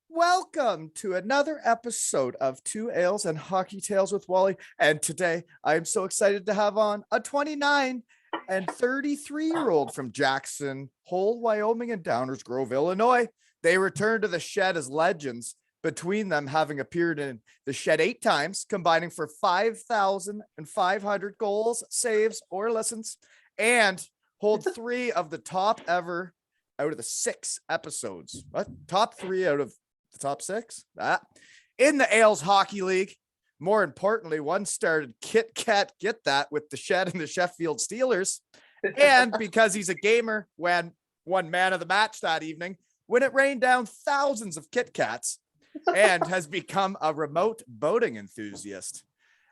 Welcome to another episode of Two Ales and Hockey Tales with Wally. And today I am so excited to have on a 29 and 33-year-old from Jackson Hole, Wyoming and Downers Grove, Illinois. They return to the shed as legends, between them having appeared in the shed 8 times, combining for 5,500 goals, saves, or listens, and hold 3 of the top ever out of the 6 episodes. What? Top 3 out of the top 6? In the Ales Hockey League. More importantly, one started Kit Kat Get That with the Shed and the Sheffield Steelers. And because he's a gamer, when won man of the match that evening, when it rained down thousands of Kit Kats, and has become a remote boating enthusiast.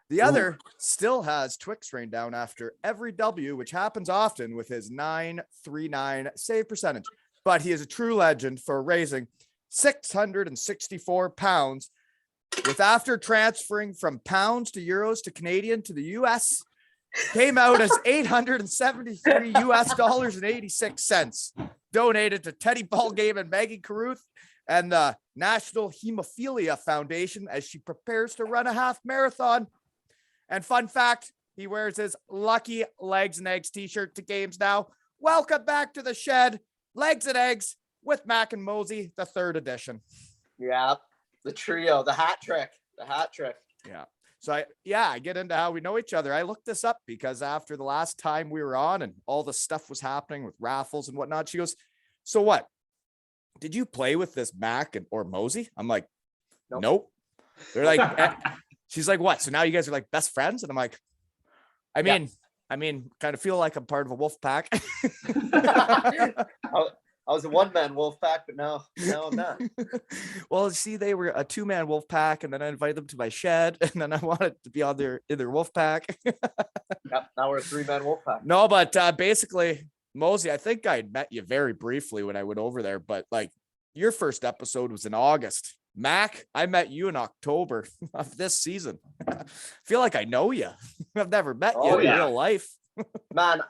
The other still has Twix rain down after every W, which happens often with his .939 save percentage. But he is a true legend for raising 664 pounds, with after transferring from pounds to euros to Canadian to the US, came out as $873 US and 86 cents, donated to Teddy Ballgame and Maggie Caruth and the National Hemophilia Foundation as she prepares to run a half marathon. And fun fact, he wears his lucky Legs and Eggs t-shirt to games now. Welcome back to the shed, Legs and Eggs with Mac and Mosey, the 3rd edition. Yeah, the trio, the hat trick. Yeah. So I get into how we know each other. I looked this up because after the last time we were on and all the stuff was happening with raffles and whatnot, she goes, so what? Did you play with this Mac or Mosey? I'm like, nope. They're like, she's like, what? So now you guys are like best friends? And I'm like, I mean, kind of feel like I'm part of a wolf pack. I was a one-man wolf pack, but now I'm not. Well, see, they were a 2-man wolf pack, and then I invited them to my shed, and then I wanted to be in their wolf pack. Yep, now we're a 3-man wolf pack. No, but basically, Mosey, I think I met you very briefly when I went over there, but like your first episode was in August. Mac, I met you in October of this season. I feel like I know you. I've never met you in real life. Man,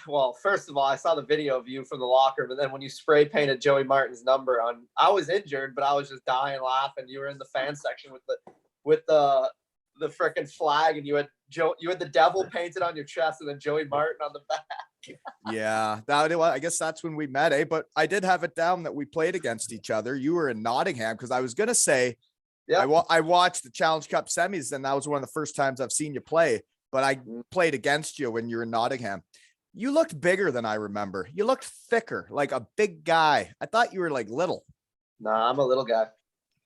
well, first of all, I saw the video of you from the locker, but then when you spray painted Joey Martin's number on, I was injured, but I was just dying laughing. You were in the fan section with the freaking flag, and you had the devil painted on your chest, and then Joey Martin on the back. Yeah, I guess that's when we met, eh? But I did have it down that we played against each other. You were in Nottingham, because I was gonna say, I watched the Challenge Cup semis, and that was one of the first times I've seen you play. But I played against you when you were in Nottingham. You looked bigger than I remember. You looked thicker, like a big guy. I thought you were like little. Nah, I'm a little guy.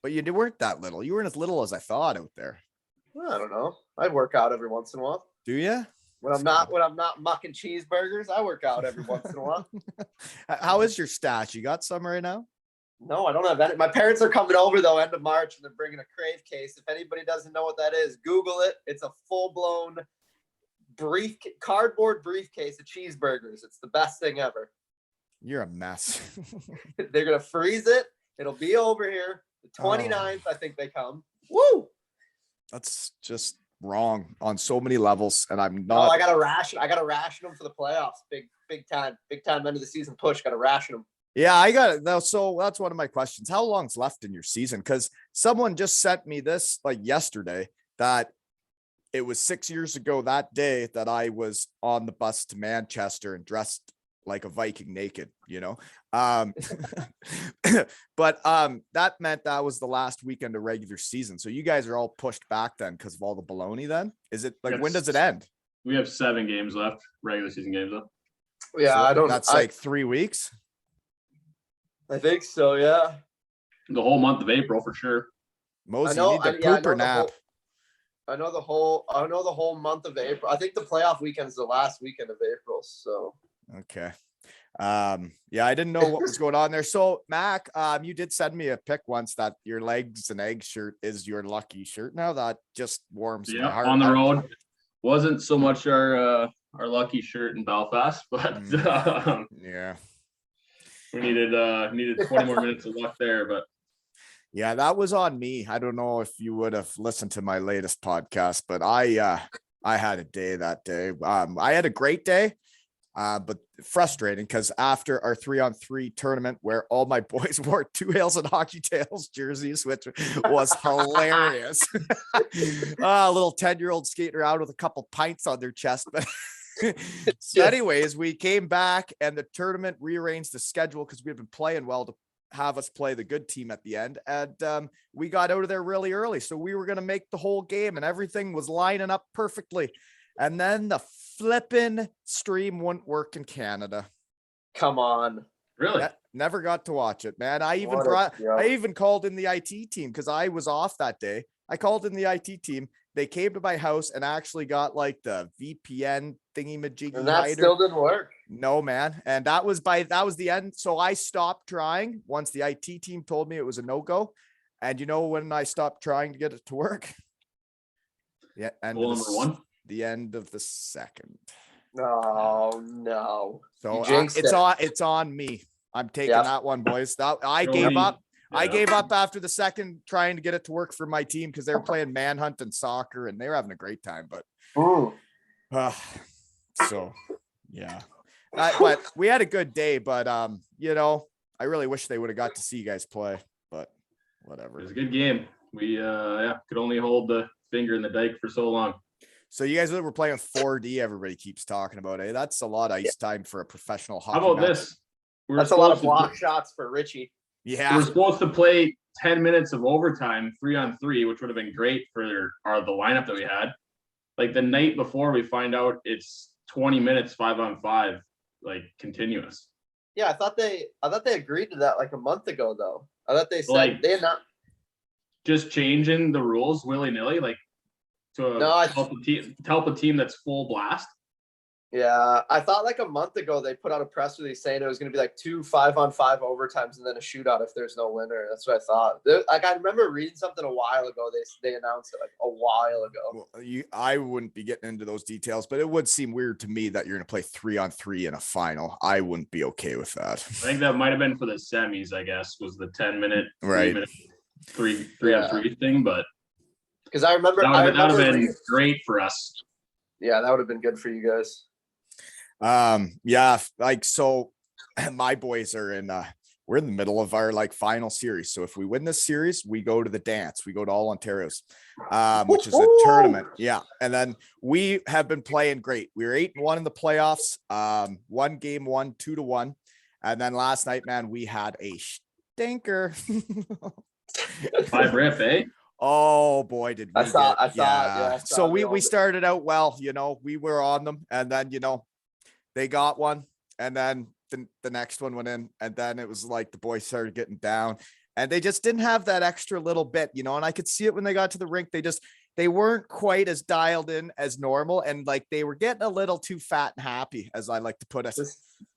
But you weren't that little. You weren't as little as I thought out there. Well, I don't know. I work out every once in a while. Do you? When I'm not mucking cheeseburgers, I work out every once in a while. How is your stash? You got some right now? No, I don't have any. My parents are coming over though, end of March, and they're bringing a Crave case. If anybody doesn't know what that is, Google it. It's a full-blown cardboard briefcase of cheeseburgers. It's the best thing ever. You're a mess. They're gonna freeze it. It'll be over here. The 29th, I think they come. Woo! That's just wrong on so many levels, and I'm not. Oh, I gotta ration them for the playoffs. Big time end of the season push. Gotta ration them. Yeah, I got it. So that's one of my questions. How long's left in your season? Because someone just sent me this like yesterday that it was 6 years ago that day that I was on the bus to Manchester and dressed like a Viking naked, you know? But that meant that was the last weekend of regular season. So you guys are all pushed back then because of all the baloney then? Is it like, when does it end? We have 7 games left, regular season games left. Yeah, so that's like 3 weeks? I think so, yeah. The whole month of April for sure. Mosey, you need the pooper nap. I know the whole month of April. I think the playoff weekend is the last weekend of April. So okay. Yeah, I didn't know what was going on there. So Mac, you did send me a pic once that your Legs and Eggs shirt is your lucky shirt now. That just warms my heart. On the road. Wasn't so much our lucky shirt in Belfast, but yeah. We needed 20 more minutes of luck there, but yeah, that was on me. I don't know if you would have listened to my latest podcast, but I had a day that day. I had a great day. But frustrating because after our 3-on-3 tournament where all my boys wore 2 Hails and Hockey Tales jerseys, which was hilarious. A little 10-year-old skating around with a couple pints on their chest. But so anyways, we came back and the tournament rearranged the schedule because we had been playing well to have us play the good team at the end. And we got out of there really early. So we were going to make the whole game and everything was lining up perfectly. And then the flipping stream wouldn't work in Canada. Come on. Really? Never got to watch it, man. I even called in the IT team because I was off that day. I called in the IT team. They came to my house and actually got like the VPN thingy majiggy. And that still didn't work. No, man. And that was the end. So I stopped trying once the IT team told me it was a no-go. And you know when I stopped trying to get it to work? Yeah. And number 1. The end of the second. Oh no. So it's on me. I'm taking that one, boys. I gave up. Yeah. I gave up after the second trying to get it to work for my team because they were playing manhunt and soccer and they were having a great time. But so yeah. But we had a good day, but you know, I really wish they would have got to see you guys play, but whatever. It was a good game. We could only hold the finger in the dike for so long. So you guys were playing 4D. Everybody keeps talking about it. That's a lot of ice time for a professional hockey. How about this? That's a lot of block shots for Richie. Yeah. We're supposed to play 10 minutes of overtime, 3-on-3, which would have been great for the lineup that we had. Like the night before, we find out it's 20 minutes, 5-on-5, like continuous. Yeah, I thought they agreed to that like a month ago, though. I thought they said like, they're not just changing the rules willy-nilly, like to help a team that's full blast. Yeah, I thought like a month ago they put out a press release saying it was going to be like 2 5-on-5 overtimes and then a shootout if there's no winner. That's what I thought. Like I remember reading something a while ago. They announced it like a while ago. Well, I wouldn't be getting into those details, but it would seem weird to me that you're going to play 3-on-3 in a final. I wouldn't be okay with that. I think that might have been for the semis. I guess was the 10-minute, right? 3-on-3 thing, but because I remember that would have been great for us. Yeah, that would have been good for you guys. Yeah, like so my boys are we're in the middle of our like final series. So if we win this series, we go to the dance. We go to All Ontario's, which is a tournament. Yeah. And then we have been playing great. We were 8-1 in the playoffs. One game, 2-1. And then last night, man, we had a stinker. 5 rip, eh? Oh boy, did we I saw it. So we started out well, you know, we were on them and then, you know, they got one and then the next one went in and then it was like the boys started getting down and they just didn't have that extra little bit, you know, and I could see it when they got to the rink. They weren't quite as dialed in as normal and like they were getting a little too fat and happy, as I like to put it.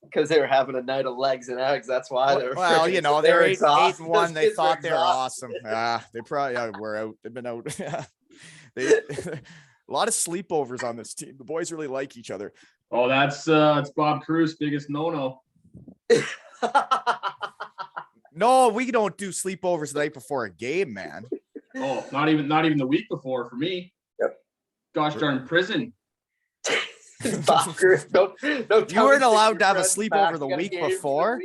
Because they were having a night of legs and eggs. That's why they were. Well, you know, they're 8-1. They thought they were awesome. Yeah, they probably were out. They've been out. A lot of sleepovers on this team. The boys really like each other. Oh, that's Bob Cruz's biggest no-no. No, we don't do sleepovers the night before a game, man. Oh, not even the week before for me. Yep. Gosh darn prison. Bob Cruz, no, you weren't allowed to have a sleepover the week before.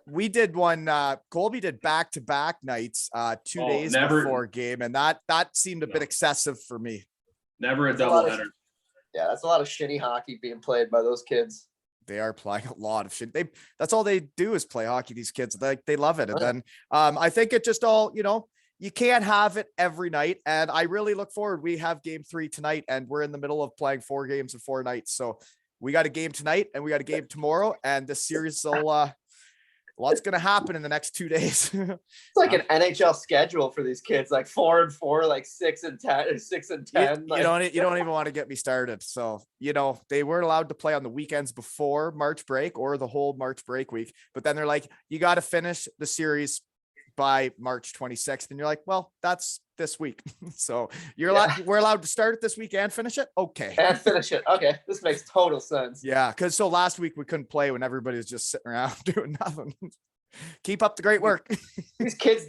We did one. Colby did back-to-back nights 2 days before game, and that seemed a bit excessive for me. Never a doubleheader. Yeah, that's a lot of shitty hockey being played by those kids. They are playing a lot of shit. That's all they do is play hockey. These kids, they love it. And then I think it just all, you know, you can't have it every night. And I really look forward. We have game 3 tonight and we're in the middle of playing 4 games in 4 nights. So we got a game tonight and we got a game tomorrow. And the series will, lots going to happen in the next 2 days. It's like an NHL schedule for these kids, like 4-4, like 6-10, or 6-10. You don't even want to get me started. So, you know, they weren't allowed to play on the weekends before March break or the whole March break week. But then they're like, you got to finish the series by March 26th. And you're like, well, that's this week. So we're allowed to start it this week and finish it. Okay. And finish it. Okay. This makes total sense. Yeah. Cause so last week we couldn't play when everybody was just sitting around doing nothing. Keep up the great work. These kids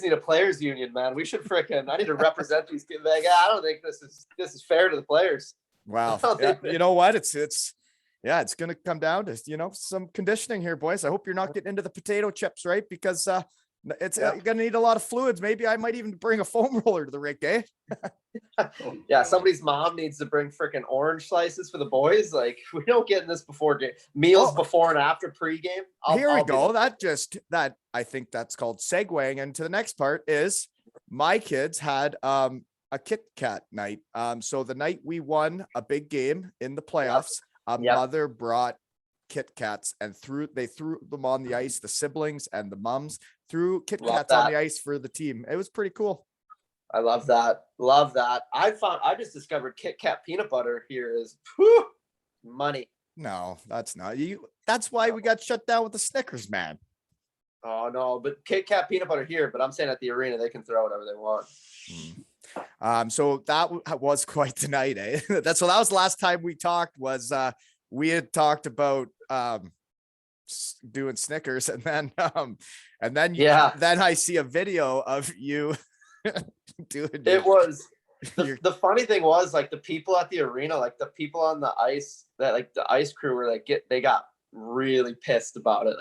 need a players union, man. We should I need to represent these kids. Like, I don't think this is fair to the players. Wow. Yeah, you know what? It's yeah, it's going to come down to, some conditioning here, boys. I hope you're not getting into the potato chips, right? Because it's you're going to need a lot of fluids. Maybe I might even bring a foam roller to the rink, eh? Yeah, somebody's mom needs to bring freaking orange slices for the boys. Like, we don't get in this before game meals, before and after pregame. Here we go. That I think that's called segueing into the next part. Is my kids had a Kit Kat night. So the night we won a big game in the playoffs, mother brought Kit Kats and they threw them on the ice. The siblings and the mums threw Kit Kats on the ice for the team. It was pretty cool. I love that. I just discovered Kit Kat peanut butter here is money. No, that's not you. That's why we got shut down with the Snickers, man. Oh no, but Kit Kat peanut butter here, but I'm saying at the arena, they can throw whatever they want. So that was quite the night, eh? That was the last time we talked we had talked about, doing Snickers and then I see a video of you doing it. Was the funny thing was, like, the people at the arena, like the people on the ice, that like the ice crew were like they got really pissed about it,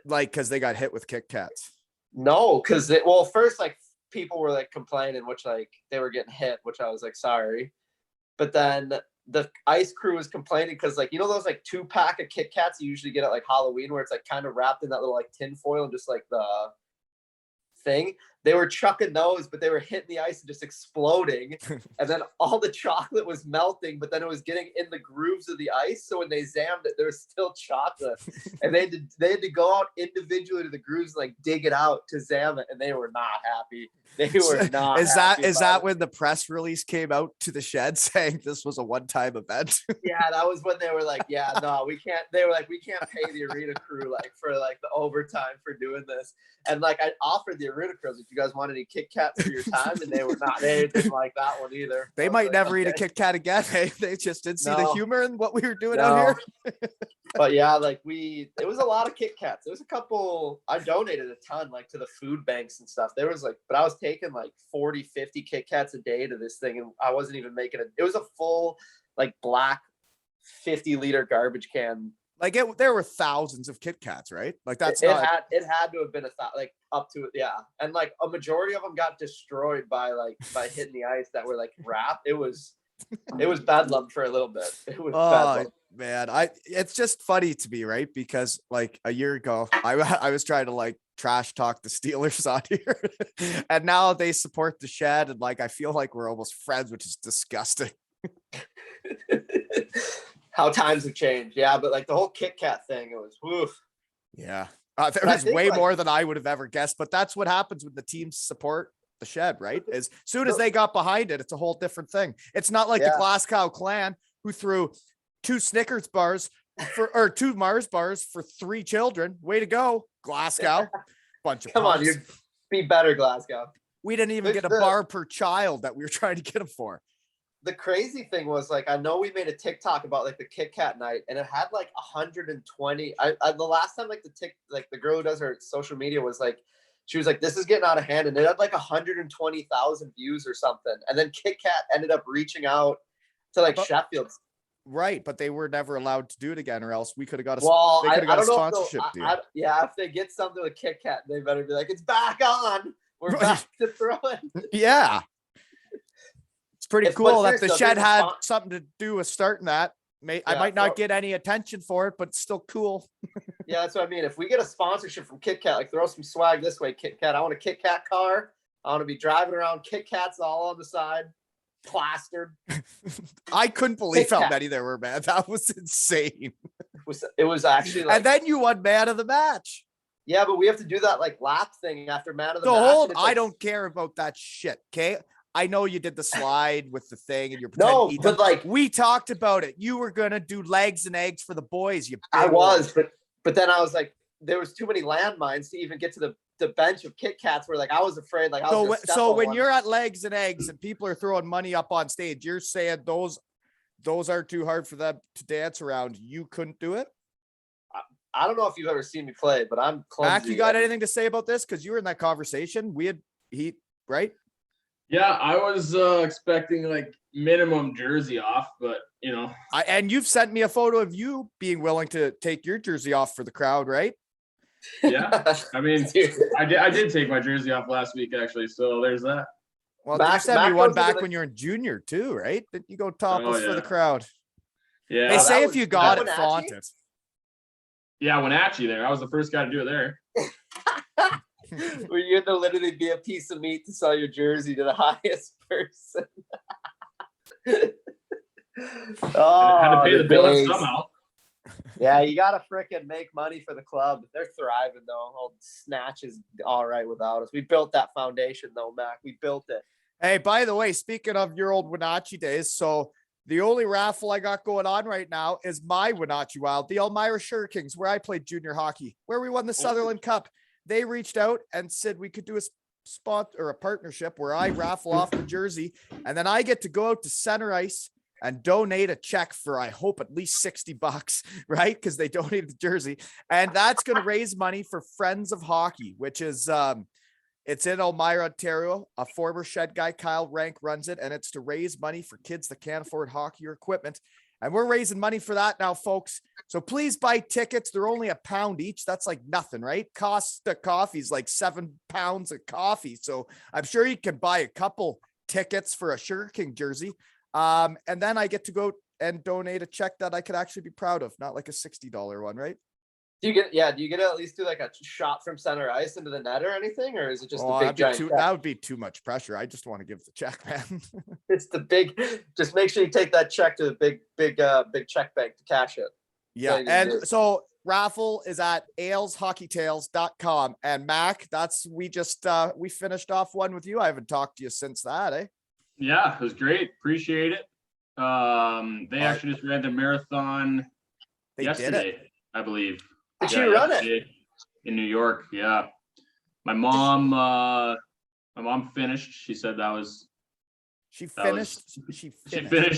like because they got hit with Kit Kats. No, because first, like, people were like complaining, which, like, they were getting hit, which I was like, sorry. But then the ice crew was complaining because, like, those like 2-pack of Kit Kats you usually get at like Halloween, where it's like kind of wrapped in that little like tin foil and just like the thing. They were chucking those, but they were hitting the ice and just exploding. And then all the chocolate was melting, but then it was getting in the grooves of the ice. So when they zammed it, there was still chocolate. And they had to go out individually to the grooves, like dig it out to zam it, and they were not happy. They were not. Is that when the press release came out to the shed saying this was a one-time event? Yeah, that was when they were like, yeah, no, we can't. They were like, we can't pay the arena crew like for like the overtime for doing this. And like, I offered the arena crew, if you guys want any Kit Kats for your time, and they were not. They didn't like that one either. They might never eat a Kit Kat again. They just didn't see the humor in what we were doing out here. But yeah, like it was a lot of Kit Kats. There was a couple. I donated a ton, like, to the food banks and stuff. There was like, but I was taking like 40, 50 Kit Kats a day to this thing, and I wasn't even making it. It was a full like black 50-liter garbage can. Like there were thousands of Kit Kats, right? Like it had to have been like up to it, yeah. And like a majority of them got destroyed by hitting the ice that were like wrapped. It was bedlam for a little bit. It was bedlam. Man, it's just funny to me, right? Because like a year ago, I was trying to like trash talk the Steelers on here, and now they support the shed, and like I feel like we're almost friends, which is disgusting. How times have changed. Yeah, but like the whole Kit Kat thing, it was woof. Yeah. There was way more than I would have ever guessed, but that's what happens when the teams support the shed, right? As soon as they got behind it, it's a whole different thing. It's not like the Glasgow clan who threw 2 Snickers bars or 2 Mars bars for 3 children. Way to go, Glasgow. Bunch of Come on, you be better, Glasgow. We didn't even get a bar per child that we were trying to get them for. The crazy thing was, like, I know we made a TikTok about like the Kit Kat night, and it had like 120. The last time the girl who does her social media was like, she was like, this is getting out of hand, and it had like 120,000 views or something. And then Kit Kat ended up reaching out to like Sheffield. Right, but they were never allowed to do it again, or else we could have got a sponsorship deal. If they get something with Kit Kat, they better be like, it's back on. We're back to throwing. Yeah. Pretty cool that the shed had something to do with starting that. I might not get any attention for it, but it's still cool. Yeah, that's what I mean. If we get a sponsorship from Kit Kat, like, throw some swag this way, Kit Kat. I want a Kit Kat car. I want to be driving around Kit Kats all on the side, plastered. I couldn't believe how many there were, man. That was insane. It was actually like, and then you won man of the match. Yeah, but we have to do that like lap thing after man of the match. I don't care about that shit, okay? I know you did the slide with the thing and you're but like, we talked about it. You were gonna do legs and eggs for the boys. I was, but then I was like, there was too many landmines to even get to the bench of Kit Kats. Where like I was afraid, like so when you're at legs and eggs and people are throwing money up on stage, you're saying those are too hard for them to dance around. You couldn't do it. I don't know if you've ever seen me play, but I'm clumsy. Mac, you got anything to say about this? Because you were in that conversation. Right? Yeah, I was expecting like minimum jersey off, but And you've sent me a photo of you being willing to take your jersey off for the crowd, right? yeah. I mean, I did take my jersey off last week actually, so there's that. Well, you sent me one back when you're in junior too, right? Did you go topless for the crowd? Yeah. They say if you got it, flaunt it. Yeah, Wenatchee there. I was the first guy to do it there. Where you're to literally be a piece of meat to sell your jersey to the highest person. Had to pay the bill somehow. Yeah, you gotta fricking make money for the club. They're thriving though. Old Snatch is all right without us. We built that foundation though, Mac. We built it. Hey, by the way, speaking of your old Wenatchee days, so the only raffle I got going on right now is my Wenatchee Wild, the Elmira Sugar Kings, where I played junior hockey, where we won the Sutherland Cup. They reached out and said we could do a spot or a partnership where I raffle off the jersey, and then I get to go out to center ice and donate a check for, I hope, at least $60, right? Because they donated the jersey. And that's going to raise money for Friends of Hockey, which is, it's in Elmira, Ontario. A former Shed guy, Kyle Rank, runs it, and it's to raise money for kids that can't afford hockey or equipment. And we're raising money for that now, folks. So please buy tickets. They're only £1 each. That's like nothing, right? Costa Coffee's like 7 pounds of coffee. So I'm sure you can buy a couple tickets for a Sugar King jersey. And then I get to go and donate a check that I could actually be proud of, not like a $60 one, right? Do you get to at least do like a shot from center ice into the net or anything, or is it just a big giant check? That would be too much pressure. I just want to give the check, man. It's the big. Just make sure you take that check to the big check bank to cash it. Yeah, and so raffle is at aleshockeytales.com. And Mac, we finished off one with you. I haven't talked to you since that, eh? Yeah, it was great. Appreciate it. They actually just ran the marathon yesterday, I believe. Did you run it in New York? Yeah, my mom finished. She said she finished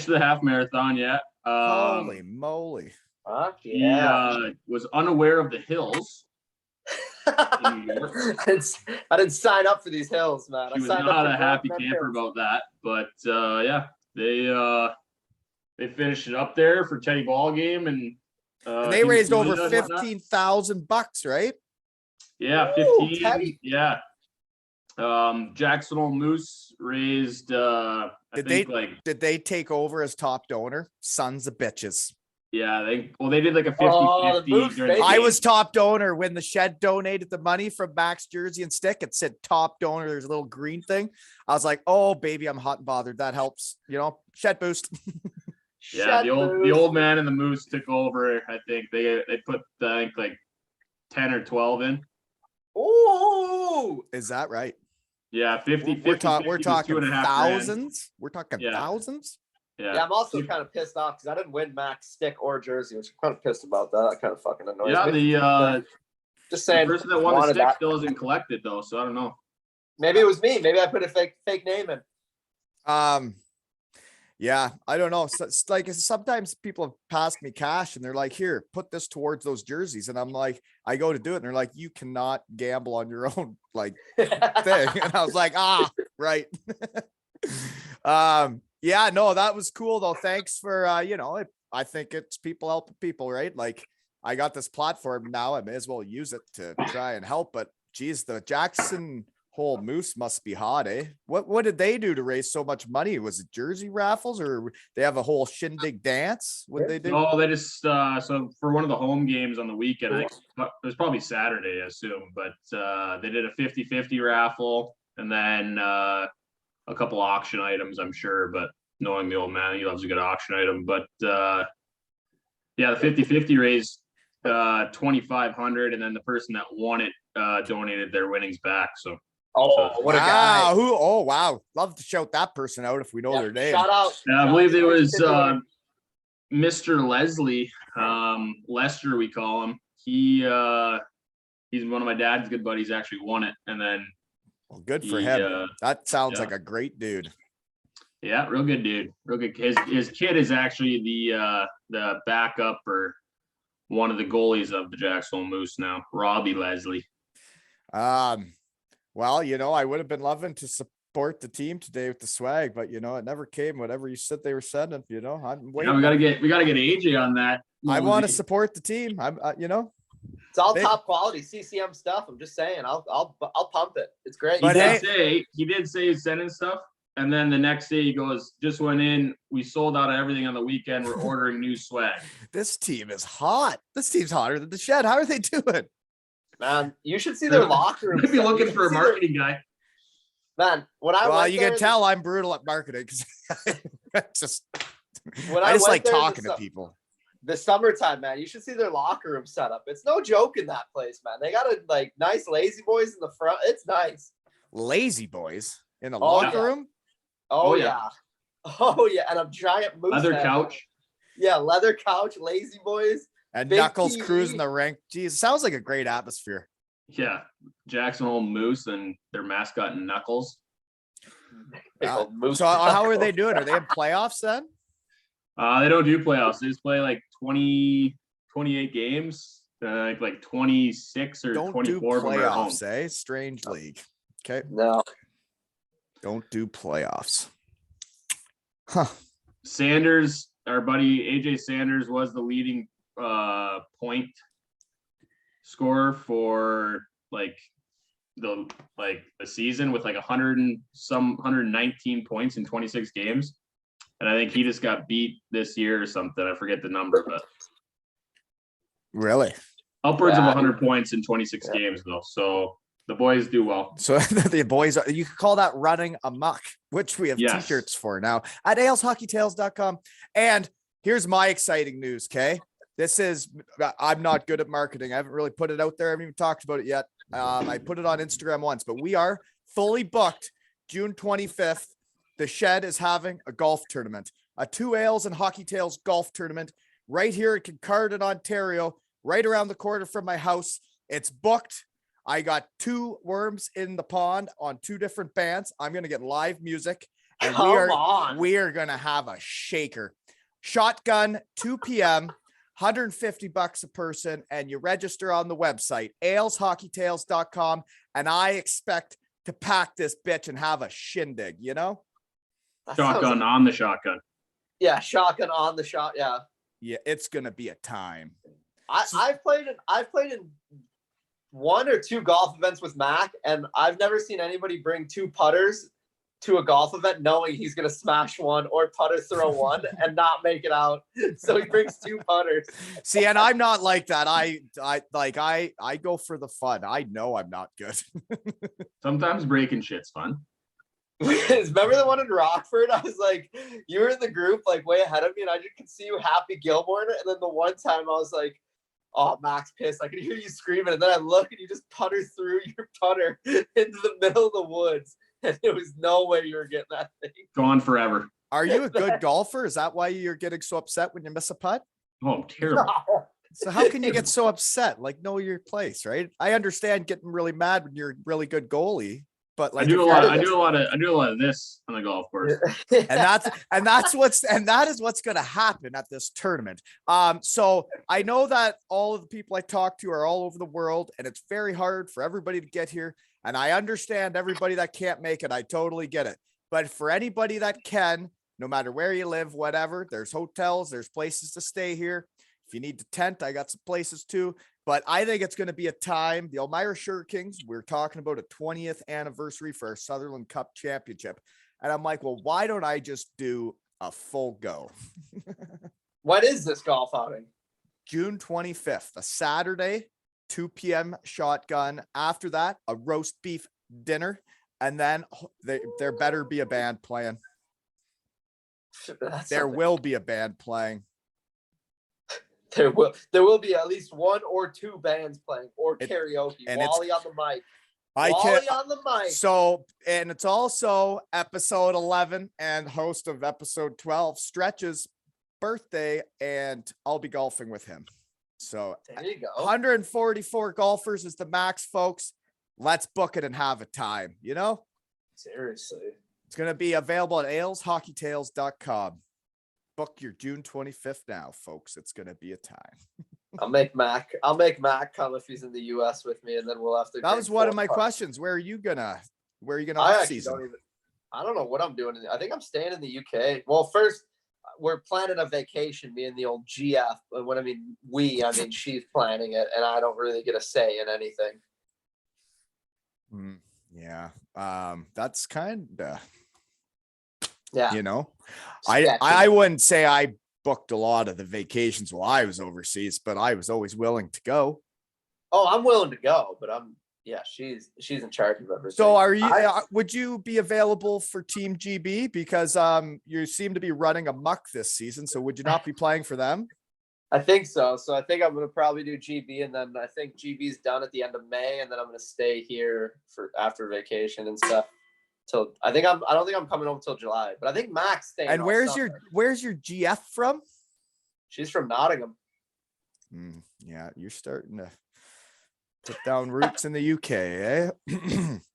the half marathon. Yeah. Holy moly! Yeah. He was unaware of the hills. In New York. I didn't sign up for these hills, man. He was not a happy camper about that, but yeah, they finished it up there for Teddy ball game, and they raised over $15,000, right? Yeah, 15. Teddy. Yeah. Jackson Hole Moose raised. Did they take over as top donor? Sons of bitches. Yeah, they did like a 50-50. I was top donor when the Shed donated the money from Mac's jersey and stick. It said top donor. There's a little green thing. I was like, oh baby, I'm hot and bothered. That helps, Shed boost. Yeah, the old man and the Moose took over. I think they put like 10 or 12 in. Oh, is that right? Yeah, 50. We're talking thousands. We're talking thousands. Yeah, I'm also kind of pissed off because I didn't win Mac's stick or jersey, which I'm kind of pissed about that. That kind of fucking annoys me. Just saying, the person that won the stick still isn't collected though, so I don't know. Maybe it was me. Maybe I put a fake name in. Yeah, I don't know. So it's like sometimes people have passed me cash and they're like, here, put this towards those jerseys. And I'm like, I go to do it. And they're like, you cannot gamble on your own thing. And I was like, right. Yeah, no, that was cool though. Thanks for, I think it's people helping people, right? Like I got this platform now. I may as well use it to try and help, but geez, the Jackson Hole Moose must be hot, eh? What did they do to raise so much money? Was it jersey raffles or they have a whole shindig dance? What they do? No, they just so for one of the home games on the weekend, it was probably Saturday, I assume, but they did a 50-50 raffle and then a couple auction items, I'm sure, but knowing the old man, he loves a good auction item. But yeah, the 50-50 raised $2,500, and then the person that won it donated their winnings back. So what a guy! Wow, love to shout that person out if we know their name. Shout out! I believe it was Mr. Leslie, Lester, we call him. He's one of my dad's good buddies. Actually won it, and then. Well, good for him. That sounds like a great dude. Yeah, real good dude. Real good. His kid is actually the backup or one of the goalies of the Jackson Hole Moose now, Robbie Leslie. Well, I would have been loving to support the team today with the swag, but it never came. Whatever you said they were sending, I'm waiting. Yeah, we gotta get AJ on that. I want to Mosey. support the team. I'm, It's all They- top quality CCM stuff. I'm just saying, I'll pump it. It's great. But He did say he's sending stuff, and then the next day he goes, "Just went in. We sold out of everything on the weekend. We're ordering new swag." this team is hot. This team's hotter than the Shed. How are they doing? Man, you should see their locker room. Might be set. You looking should for a see their- marketing guy. Man, when I Well, went you there can tell I'm brutal at marketing because I just when I just went like there talking to people. the summertime, man, you should see their locker room setup. It's no joke in that place, man. They got a nice lazy boys in the front. It's nice. Lazy boys in the Oh, locker yeah. room. Oh, Oh, yeah. yeah. Oh yeah, and a giant moose Leather head. couch. Yeah, leather couch, lazy boys. And Big Knuckles TV. cruising the rink. Geez, sounds like a great atmosphere. Yeah, Jackson Hole Moose and their mascot Knuckles. Big old moose. So how are they knuckles. doing? Are they in playoffs then? They don't do playoffs. They just play like 28 games, like 26 or Don't do 24 when we're at home. playoffs, eh? Strange league. Okay. No. Don't do playoffs. Huh. Sanders, our buddy AJ Sanders, was the leading point scorer for the season with 119 points in 26 games. And I think he just got beat this year or something. I forget the number, but Really? upwards of Yeah. 100 points in 26 games though. So the boys do well. So the boys are, you could call that running amok, which we have Yes. t-shirts for now at aleshockeytales.com. And here's my exciting news. Okay. I'm not good at marketing. I haven't really put it out there. I haven't even talked about it yet. I put it on Instagram once, but we are fully booked June 25th. The Shed is having a golf tournament, a 2 Ales and Hockey Tales golf tournament right here in Kincardine, Ontario, right around the corner from my house. It's booked. I got 2 worms in the pond on 2 different bands. I'm going to get live music and Come on. we are going to have a shaker. Shotgun, 2 p.m., $150 a person, and you register on the website, aleshockeytales.com. And I expect to pack this bitch and have a shindig, That sounds Shotgun like- on the shotgun. yeah, shotgun on the shot. Yeah. Yeah, it's going to be a time. I've played in 1 or 2 golf events with Mac, and I've never seen anybody bring 2 putters to a golf event knowing he's gonna smash one or putter throw one and not make it out. So he brings 2 putters. See, and I'm not like that. I go for the fun. I know I'm not good. Sometimes breaking shit's fun. Remember the one in Rockford? I was like, you were in the group like way ahead of me, and I just could see you happy Gilmore. And then the one time I was like, oh, Mac's pissed. I could hear you screaming. And then I look and you just putter through your putter into the middle of the woods. And there was no way you were getting that thing. Gone forever. Are you a good golfer? Is that why you're getting so upset when you miss a putt? Oh, I'm terrible. So how can you get so upset? Like, know your place, right? I understand getting really mad when you're a really good goalie, but like I do a you're- lot of this on the golf course. that is what's going to happen at this tournament. So I know that all of the people I talk to are all over the world, and it's very hard for everybody to get here. And I understand everybody that can't make it. I totally get it. But for anybody that can, no matter where you live, whatever, there's hotels, there's places to stay here. If you need to tent, I got some places too. But I think it's going to be a time. The Elmira Sugar Kings, we're talking about a 20th anniversary for our Sutherland Cup Championship. And I'm like, well, why don't I just do a full go? What is this golf outing? June 25th, a Saturday, 2 p.m. shotgun. After that, a roast beef dinner. And then there better be a band playing. There will be a band playing. There will be at least 1 or 2 bands playing or karaoke. and Wally on the mic. I Wally can't. on the mic. So, and it's also episode 11 and host of episode 12, Stretch's birthday, and I'll be golfing with him. So There you go. 144 golfers is the max, folks. Let's book it and have a time. Seriously. It's going to be available at aleshockeytales.com. Book your June 25th now, folks. It's going to be a time. I'll make Mac come if he's in the US with me, and then we'll have to. That was one of my questions. Where are you gonna off season? I don't know what I'm doing. I think I'm staying in the UK. Well, first we're planning a vacation, me and the old GF. And when I mean she's planning it, and I don't really get a say in anything. Yeah. That's kind of, Yeah. you know, Sketchy. I wouldn't say I booked a lot of the vacations while I was overseas, but I was always willing to go. Oh, I'm willing to go, but she's in charge of everything. So are you, would you be available for Team GB? Because you seem to be running amok this season. So would you not be playing for them? I think so. So I think I'm going to probably do GB, and then I think GB's done at the end of May, and then I'm going to stay here for after vacation and stuff. Till I don't think I'm coming home till July, but I think Mac's staying. And where's your GF from? She's from Nottingham. Yeah, you're starting to put down roots in the UK, eh?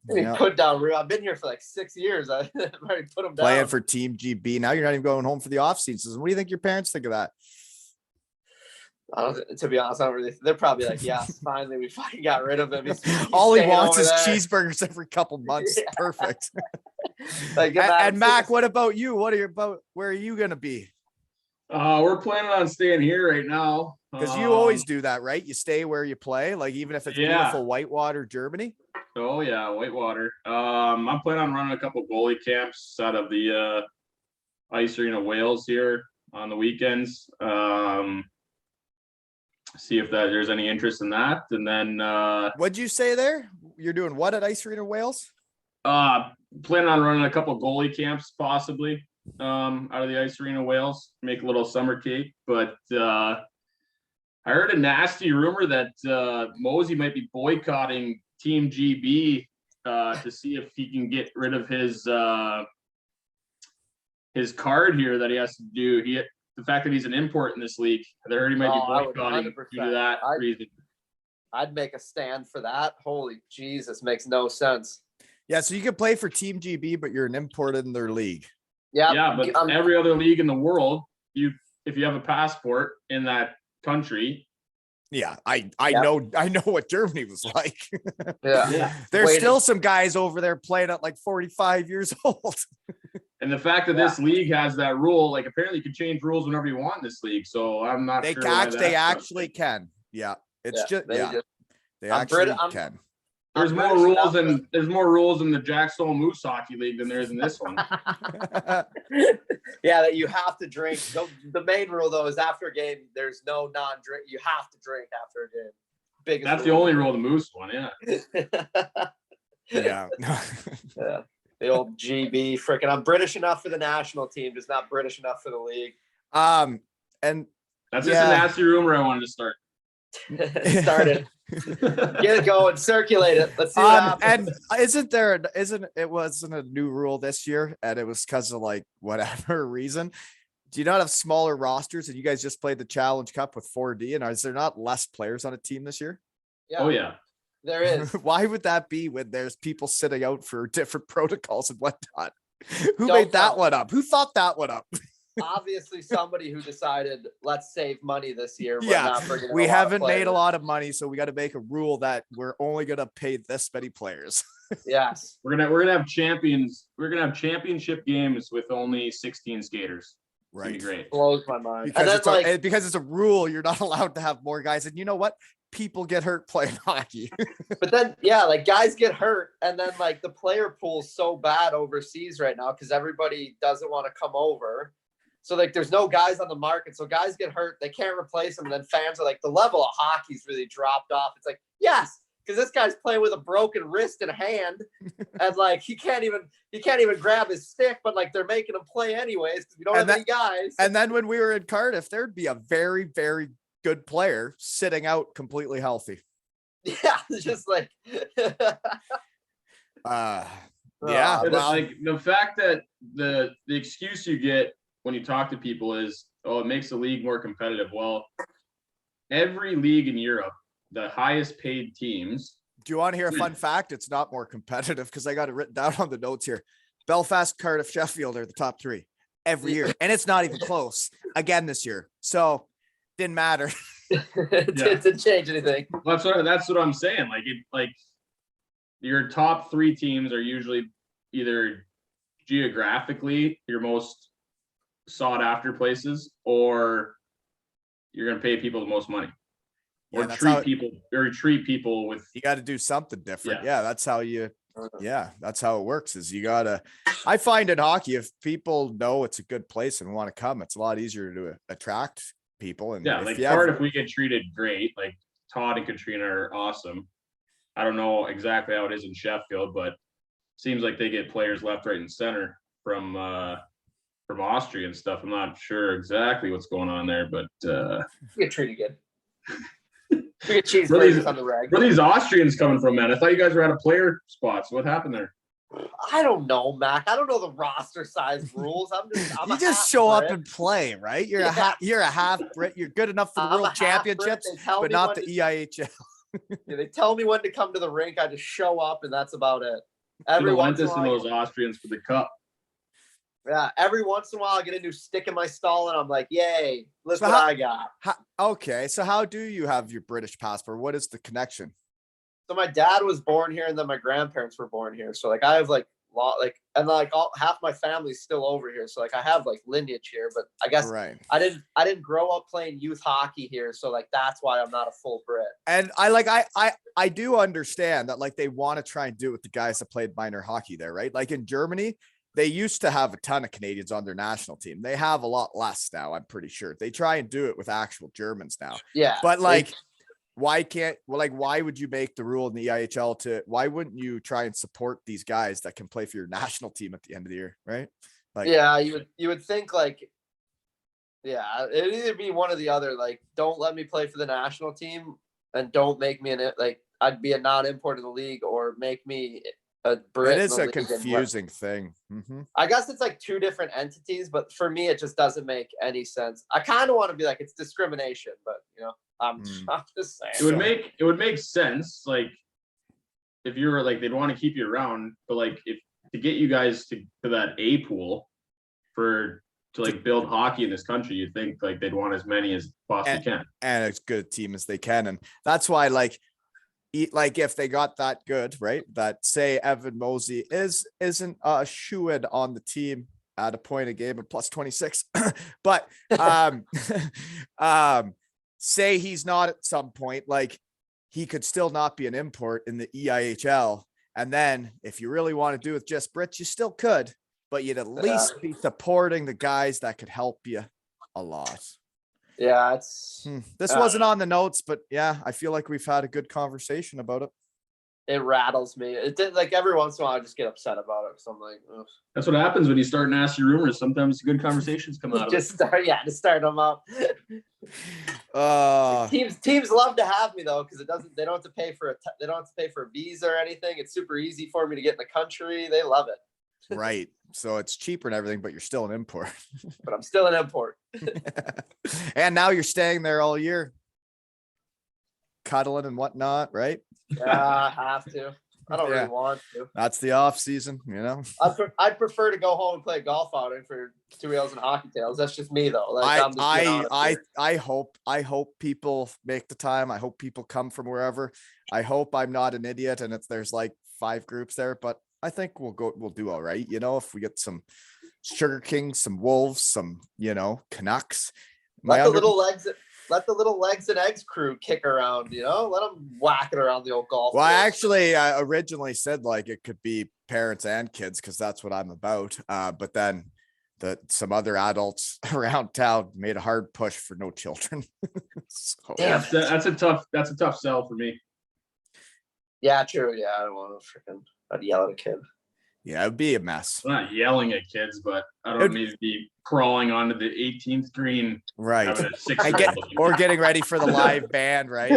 Yeah. Put down roots. I've been here for like 6 years. I already put them down. Playing for Team GB. Now you're not even going home for the off season. What do you think your parents think of that? To be honest, I don't really. They're probably like, yeah, finally we fucking got rid of him. He's all he wants is cheeseburgers every couple months. Yeah. Perfect. Like, and Mac, what about you? Where are you gonna be? We're planning on staying here right now. Because you always do that, right? You stay where you play, like even if it's beautiful Whitewater, Germany. Oh yeah, Whitewater. I'm planning on running a couple goalie camps out of the Ice Arena Wales here on the weekends. See if there's any interest in that. And then what'd you say there? You're doing what at Ice Arena Wales? Planning on running a couple goalie camps possibly out of the Ice Arena Wales, make a little summer cake. But I heard a nasty rumor that Mosey might be boycotting Team GB to see if he can get rid of his card here that he has to do. The fact that he's an import in this league, I heard he might be boycotting due to that reason. I'd make a stand for that. Holy Jesus, makes no sense. Yeah, so you can play for Team GB, but you're an import in their league. Yeah, but every other league in the world, if you have a passport in that country. Yeah, I know what Germany was like. Yeah. There's still some guys over there playing at like 45 years old. And the fact that this league has that rule, like apparently you can change rules whenever you want in this league. So I'm not sure. They actually can. Yeah. It's they actually can. There's more rules in the Jack Stoll Moose Hockey League than there is in this one. Yeah, that you have to drink. The main rule though is after a game, there's no non-drink. You have to drink after a game. That's the only rule, the Moose one, yeah. Yeah. Yeah. The old GB freaking. I'm British enough for the national team, just not British enough for the league. And that's just a nasty rumor I wanted to start. Started. Get it going, circulate it. Let's see what happens. And it wasn't a new rule this year, and it was because of like whatever reason. Do you not have smaller rosters, and you guys just played the Challenge Cup with 4D? And is there not less players on a team this year? Yeah. Oh yeah. There is. Why would that be when there's people sitting out for different protocols and whatnot? Who made that one up? Who thought that one up? Obviously somebody who decided let's save money this year. Yeah, we haven't made a lot of money, so we got to make a rule that we're only going to pay this many players. Yes. We're gonna have champions. We're gonna have championship games with only 16 skaters. Right. Be great. Blows my mind. Because it's a rule, you're not allowed to have more guys. And you know what? People get hurt playing hockey. But then, yeah, like guys get hurt, and then like the player pool's so bad overseas right now because everybody doesn't want to come over. So like there's no guys on the market. So guys get hurt, they can't replace them. And then fans are like, the level of hockey's really dropped off. It's like, yes, because this guy's playing with a broken wrist and hand. And like he can't even grab his stick, but like they're making him play anyways because we don't have any guys. And then when we were in Cardiff, there'd be a very, very good player sitting out completely healthy. Yeah, it's just like yeah. Well, like the fact that the excuse you get when you talk to people is, oh, it makes the league more competitive. Well, every league in Europe, the highest paid teams. Do you want to hear a fun fact? It's not more competitive because I got it written down on the notes here. Belfast, Cardiff, Sheffield are the top three every year. And it's not even close again this year. So didn't matter. It didn't change anything. Well, that's what I'm saying. Like your top three teams are usually either geographically your most sought after places, or you're going to pay people the most money, or treat people with. You got to do something different. Yeah. That's how that's how it works. Is you gotta. I find in hockey, if people know it's a good place and want to come, it's a lot easier to attract people. And if we get treated great, like Todd and Katrina are awesome. I don't know exactly how it is in Sheffield, but seems like they get players left, right, and center from Austria and stuff. I'm not sure exactly what's going on there, but get treated good. We get cheeseburgers on the rag. Where are these Austrians coming from, man? I thought you guys were at a player spot. So what happened there? I don't know, Mac. I don't know the roster size rules. You just show up and play, right? You're a half Brit. You're good enough for the World Championships, but not the EIHL. They tell me when to come to the rink. I just show up, and that's about it. Every once in a while, those Austrians for the cup. Yeah, every once in a while I get a new stick in my stall, and I'm like, "Yay! Look what I got." Okay, so how do you have your British passport? What is the connection? So my dad was born here, and then my grandparents were born here. So I have half my family's still over here. So I have lineage here, but I guess I didn't grow up playing youth hockey here. So that's why I'm not a full Brit. And I do understand that they want to try and do it with the guys that played minor hockey there, right? Like in Germany, they used to have a ton of Canadians on their national team. They have a lot less now, I'm pretty sure. They try and do it with actual Germans now. Yeah. But why would you make the rule in the EIHL why wouldn't you try and support these guys that can play for your national team at the end of the year, right? You would think it'd either be one or the other. Don't let me play for the national team and don't make me I'd be a non-import in the league, or make me a Brit. It is a confusing thing. Mm-hmm. I guess it's two different entities, but for me, it just doesn't make any sense. I kind of want to be it's discrimination, but I'm just saying. It would make sense, if you were they'd want to keep you around, but if to get you guys to that A pool to build hockey in this country, you'd think they'd want as many as possibly can, and as good a team as they can, and that's why if they got that good, right? That say Evan Mosey isn't a shoo-in on the team at a point a game of plus 26, but say he's not at some point, he could still not be an import in the EIHL. And then if you really want to do with just Brits, you still could, but you'd at least be supporting the guys that could help you a lot. Yeah, it's this wasn't on the notes, but yeah, I feel like we've had a good conversation about it. It rattles me. It did every once in a while I just get upset about it. So I'm ugh. That's what happens when you start nasty rumors. Sometimes good conversations come out of it. To start them up. Teams love to have me though, because they don't have to pay for a visa or anything. It's super easy for me to get in the country. They love it. Right. So it's cheaper and everything, but you're still an import. But I'm still an import. And now you're staying there all year, cuddling and whatnot, right? Yeah, I have to. I don't really want to. That's the off season, I'd prefer to go home and play golf outing for 2 wheels and hockey tails. That's just me though. I hope people make the time. I hope people come from wherever. I hope I'm not an idiot and there's 5 groups there, but I think we'll do all right. If we get some Sugar Kings, some Wolves, some, Canucks. Let the little legs and eggs crew kick around, let them whack it around the old golf. Well, I originally said it could be parents and kids, because that's what I'm about. But then some other adults around town made a hard push for no children. So. Yeah, that's a tough sell for me. Yeah, true. Yeah, I don't want to I'd yell at a kid. Yeah, it'd be a mess. I'm not yelling at kids, but I don't need to be crawling onto the 18th green. Right. Or getting ready for the live band, right?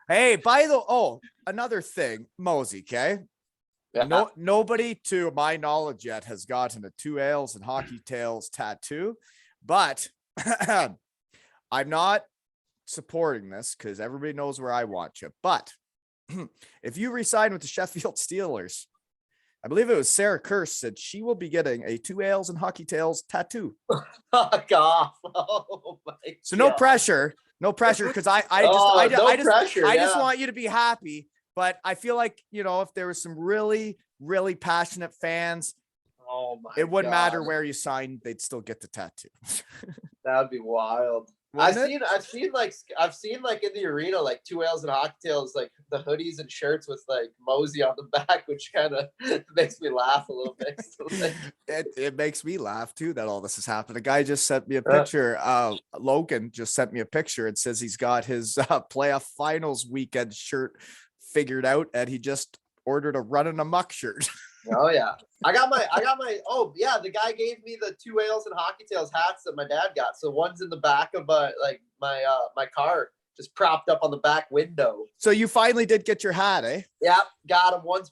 Hey, another thing, Mosey, okay? Yeah. Nobody to my knowledge yet has gotten a 2 ales and hockey tails tattoo, but I'm not supporting this because everybody knows where I want you. But if you resign with the Sheffield Steelers, I believe it was Sarah Kirst said she will be getting a 2 ales and hockey tails tattoo. Fuck off. Oh my so God. No pressure. Cause I just want you to be happy, but I feel if there was some really, really passionate fans Oh my! It wouldn't matter God. where you signed; they'd still get the tattoo. That'd be wild. I've seen like in the arena, like 2 L's and hockey tails, like the hoodies and shirts with like Mosey on the back, which kind of makes me laugh a little bit. It makes me laugh too that all this has happened. A guy just sent me a picture. Logan just sent me a picture and says he's got his playoff finals weekend shirt figured out, and he just ordered a run and amok shirt. Oh yeah, I got my. Oh yeah, the guy gave me the 2 L's and hockey tails hats that my dad got. So one's in the back of my car, just propped up on the back window. So you finally did get your hat, eh? Yeah, got him. One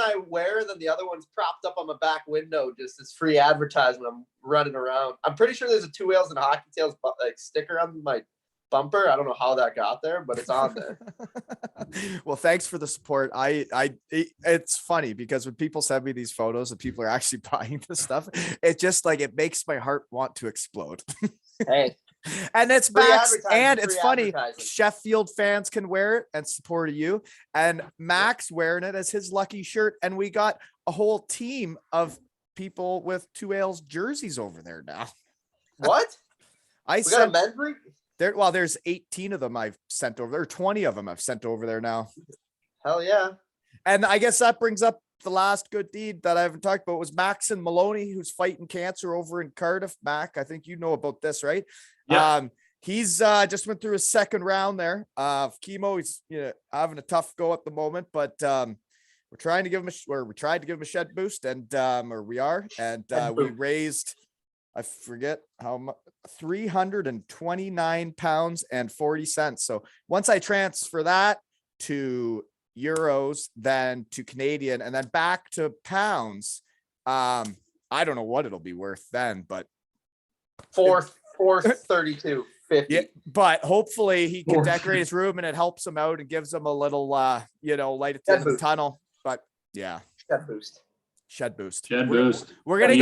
I wear, and then the other one's propped up on my back window, just as free advertisement. I'm running around. I'm pretty sure there's a 2 L's and hockey tails like sticker on my bumper. I don't know how that got there, but it's on there. Well, thanks for the support. It's funny because when people send me these photos and people are actually buying this stuff, it just like, it makes my heart want to explode. Hey, and it's free Max, and it's free funny. advertising. Sheffield fans can wear it and support you, and Max wearing it as his lucky shirt. And we got a whole team of people with 2 L's jerseys over there now. What? I We got a sent men's league? there's 18 of them I've sent over there, 20 of them I've sent over there now. Hell yeah. And I guess that brings up the last good deed that I haven't talked about was Max and Maloney, who's fighting cancer over in Cardiff. Mac, I think you know about this, right? Yeah. He's just went through his second round there of chemo. He's having a tough go at the moment, but we're trying to give him we tried to give him a shed boost, and we raised, I forget how much, 329 pounds and 40 cents. So once I transfer that to euros, then to Canadian, and then back to pounds, I don't know what it'll be worth then, but 432.50. yeah, but hopefully he can decorate his room and it helps him out and gives him a little light at the end of the tunnel. But yeah, shed boost. We're gonna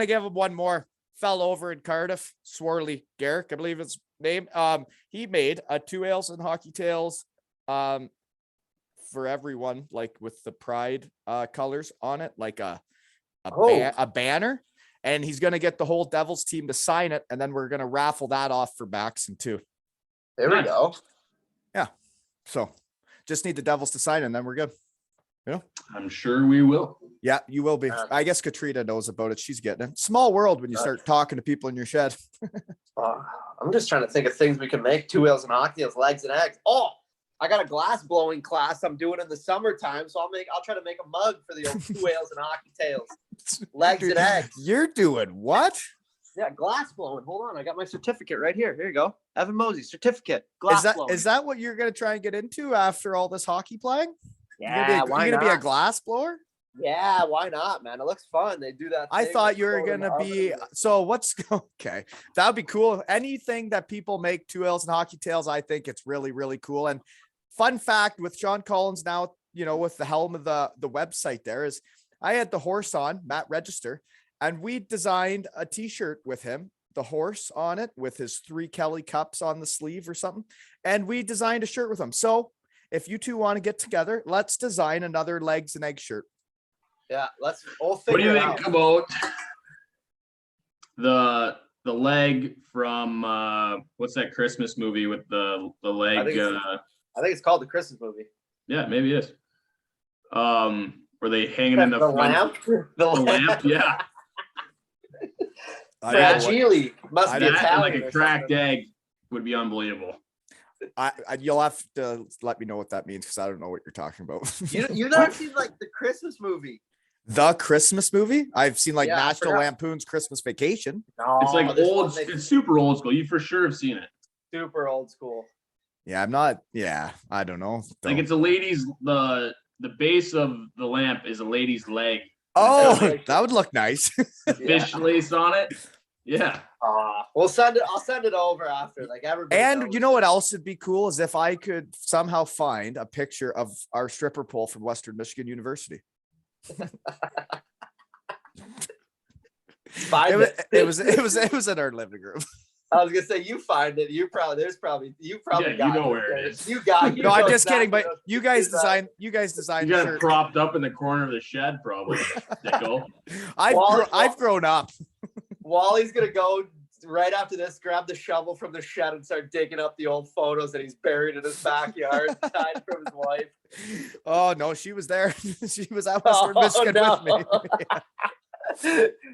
give him one more. Fell over in Cardiff, Swarley Garrick, I believe his name. He made a 2 L's and hockey tails for everyone, like with the pride colors on it, like a banner. And he's gonna get the whole Devils team to sign it, and then we're gonna raffle that off for Baxton too. There we go. Yeah. So just need the Devils to sign it, and then we're good. I'm sure we will. Yeah, you will be. I guess Katrina knows about it. She's getting it. Small world when you start talking to people in your shed. I'm just trying to think of things we can make. 2 L's and hockey tails, legs and eggs. Oh, I got a glass blowing class I'm doing in the summertime, so I'll try to make a mug for the old 2 L's and hockey tails, legs and eggs. You're doing what? Yeah, glass blowing. Hold on, I got my certificate right here. Here you go, Evan Mosey certificate. Is that what you're gonna try and get into after all this hockey playing? Yeah, you're gonna be a glass blower? Yeah, why not, man? It looks fun. They do that. I thought you were gonna be. So what's okay? That would be cool. Anything that people make 2 L's and hockey tails, I think it's really, really cool. And fun fact with Sean Collins now, with the helm of the website, there is I had the horse on Matt Register, and we designed a T-shirt with him, the horse on it, with his 3 Kelly cups on the sleeve or something, and we designed a shirt with him. So if you two want to get together, let's design another legs and egg shirt. Yeah, let's all figure it out. What do you think about the leg from what's that Christmas movie with the leg? I think it's called the Christmas movie. Yeah, maybe it is. Were they hanging in the lamp? The lamp, yeah. Fragile must be Italian. Like a cracked egg would be unbelievable. You'll have to let me know what that means, because I don't know what you're talking about. You've never seen like the Christmas movie? The Christmas movie? I've seen like National Lampoon's Christmas Vacation. No, it's like old. It's super old school. You for sure have seen it. Super old school. Yeah, I'm not. Yeah, I don't know. Like it's a lady's. The base of the lamp is a lady's leg. Oh, that would look nice. Fish lace on it. Yeah. We'll send it. I'll send it over after. Like everybody. And knows. you know what else would be cool is if I could somehow find a picture of our stripper pole from Western Michigan University. It was in our living room. I was gonna say you find it. You probably Yeah, got you know it. where it is. You got. You No, I'm know just kidding. exactly But what you guys design. designed You the got it shirt. propped up in the corner of the shed, probably. Nickel. I've grown up. Wally's gonna go right after this, grab the shovel from the shed and start digging up the old photos that he's buried in his backyard, tied from his wife. Oh no, she was there. She was at Western Michigan with me.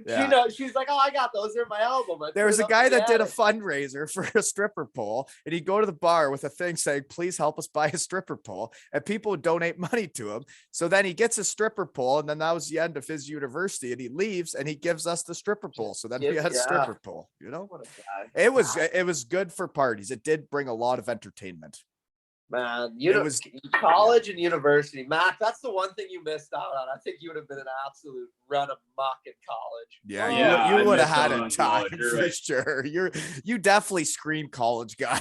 Yeah. She's like, oh, I got those. They're in my album. There was a guy that did a fundraiser for a stripper pole, and he'd go to the bar with a thing saying, please help us buy a stripper pole. And people would donate money to him. So then he gets a stripper pole, and then that was the end of his university, and he leaves and he gives us the stripper pole. So then we had a stripper pole, you know, What a guy. it was good for parties. It did bring a lot of entertainment. Man, was college and university. Mac, that's the one thing you missed out on. I think you would have been an absolute run amok in college. Yeah, you would have had a time You're for right. sure. You definitely screamed college guy.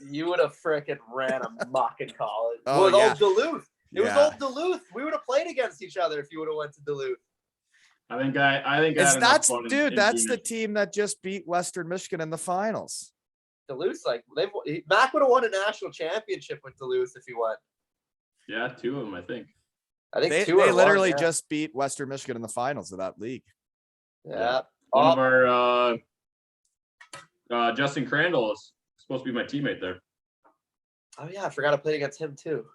You would have freaking ran amok in college. Oh, With yeah. old Duluth. It was Yeah. old Duluth. We would have played against each other if you would have went to Duluth. I think I had enough That's fun in that's the junior. team that just beat Western Michigan in the finals. Duluth's like Mac would have won a national championship with Duluth if he won. Yeah, 2 of them, I think. I think They 2 or literally 1, yeah. just beat Western Michigan in the finals of that league. Yeah. One of Oh, our Justin Crandall is supposed to be my teammate there. oh yeah, I forgot I played against him too.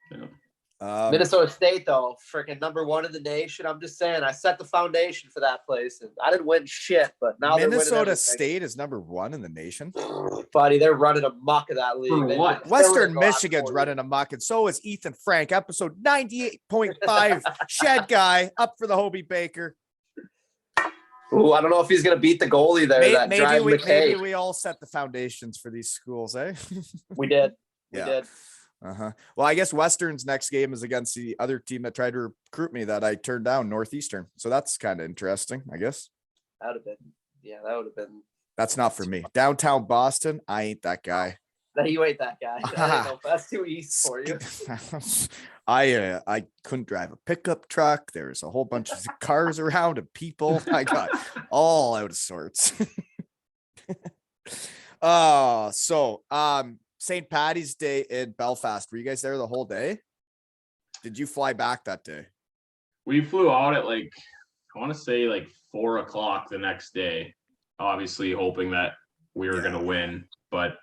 Yeah. Minnesota State, though, freaking #1 in the nation. I'm just saying, I set the foundation for that place, and I didn't win shit, but now Minnesota State is #1 in the nation. buddy, they're running amok of that league. For what? They were Western in the last Michigan's 4 running amok, and so is Ethan Frank. Episode 98.5. Shed guy up for the Hobie Baker. years. Ooh, I don't know if he's gonna beat the goalie there. that drives Maybe McKay. we all set the foundations for these schools, eh? We did. We Yeah. did. Well, I guess Western's next game is against the other team that tried to recruit me that I turned down, Northeastern. So that's kind of interesting, I guess. That would have been. Yeah, that would have been. That's not for me. Downtown Boston, I ain't that guy. You ain't that guy. That's too east for you. I couldn't drive a pickup truck. There's a whole bunch of cars around and people. I got all out of sorts. St. Patty's Day in Belfast. Were you guys there the whole day? Did you fly back that day? We flew out at I want to say 4 o'clock the next day, obviously hoping that we were going to win, but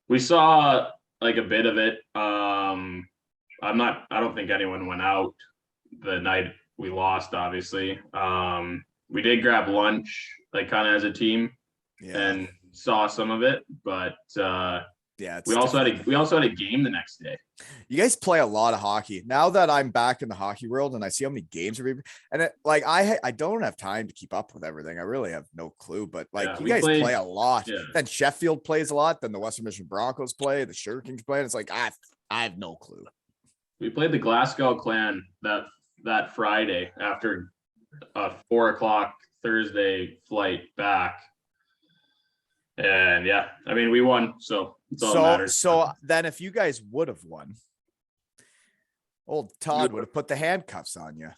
we saw a bit of it. I don't think anyone went out the night we lost, obviously. We did grab lunch, kind of as a team, and saw some of it, but we also had a game the next day. You guys play a lot of hockey. Now that I'm back in the hockey world and I see how many games are, and I don't have time to keep up with everything. I really have no clue, but you guys play a lot. Yeah. Then Sheffield plays a lot. Then the Western Michigan Broncos play. The Shurikens play. And it's I have no clue. We played the Glasgow Clan that Friday after a 4 o'clock Thursday flight back. And we won. So it's all that matters. So then if you guys would have won, old Todd would have put the handcuffs on you.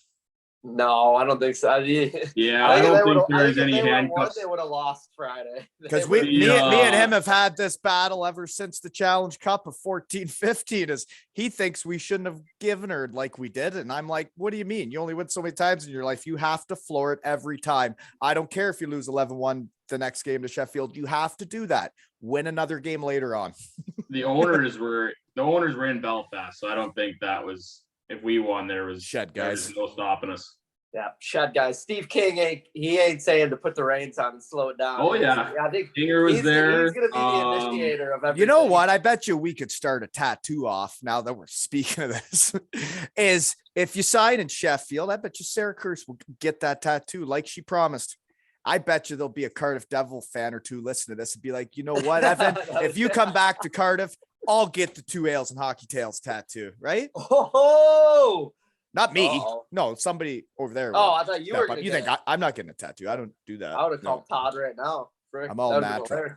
No, I don't think so. Yeah, I don't think there's any handcuffs. They would have lost Friday. Because me and him have had this battle ever since the Challenge Cup of 14-15. Is he thinks we shouldn't have given her like we did, and I'm like, what do you mean? You only win so many times in your life. You have to floor it every time. I don't care if you lose 11-1 the next game to Sheffield. You have to do that. Win another game later on. The owners were in Belfast, so I don't think that was. If we won, there was no stopping us. Yeah, shed guys. Steve King ain't saying to put the reins on and slow it down. Oh yeah, I think Kinger was there. He's gonna be the initiator of everything. You know what? I bet you we could start a tattoo off now that we're speaking of this. Is if you sign in Sheffield, I bet you Sarah Kurz will get that tattoo like she promised. I bet you there'll be a Cardiff Devil fan or two listen to this and be like, you know what, Evan, if you come back to Cardiff, I'll get the 2 ales and hockey tails tattoo, right? Oh, not me. Uh-oh. No, somebody over there. Oh, I thought you were. You think I'm not getting a tattoo? I don't do that. I would have called Todd right now. Frick, I'm all natural.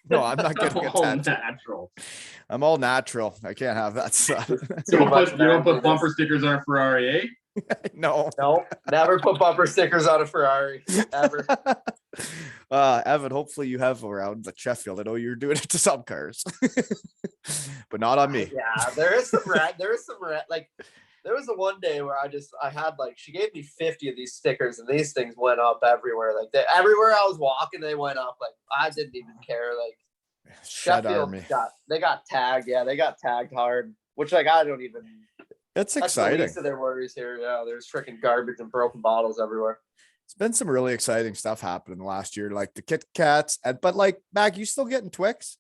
No, I'm not getting a tattoo. Natural. I'm all natural. I can't have that stuff. You don't put bumper stickers on a Ferrari, eh? No. Never put bumper stickers on a Ferrari ever. Evan, hopefully you have around the Sheffield. I know you're doing it to some cars, but not on me. Yeah, there is some red. Like, there was the one day where I had like, she gave me 50 of these stickers, and these things went up everywhere. Like, everywhere I was walking, they went up. Like, I didn't even care. Like, Shed Sheffield Army. they got tagged. Yeah, they got tagged hard. Which, like, I don't even. It's That's the exciting. least of their worries here. Yeah, there's freaking garbage and broken bottles everywhere. It's been some really exciting stuff happening last year, like the Kit Kats. But like, Mac, you still getting Twix?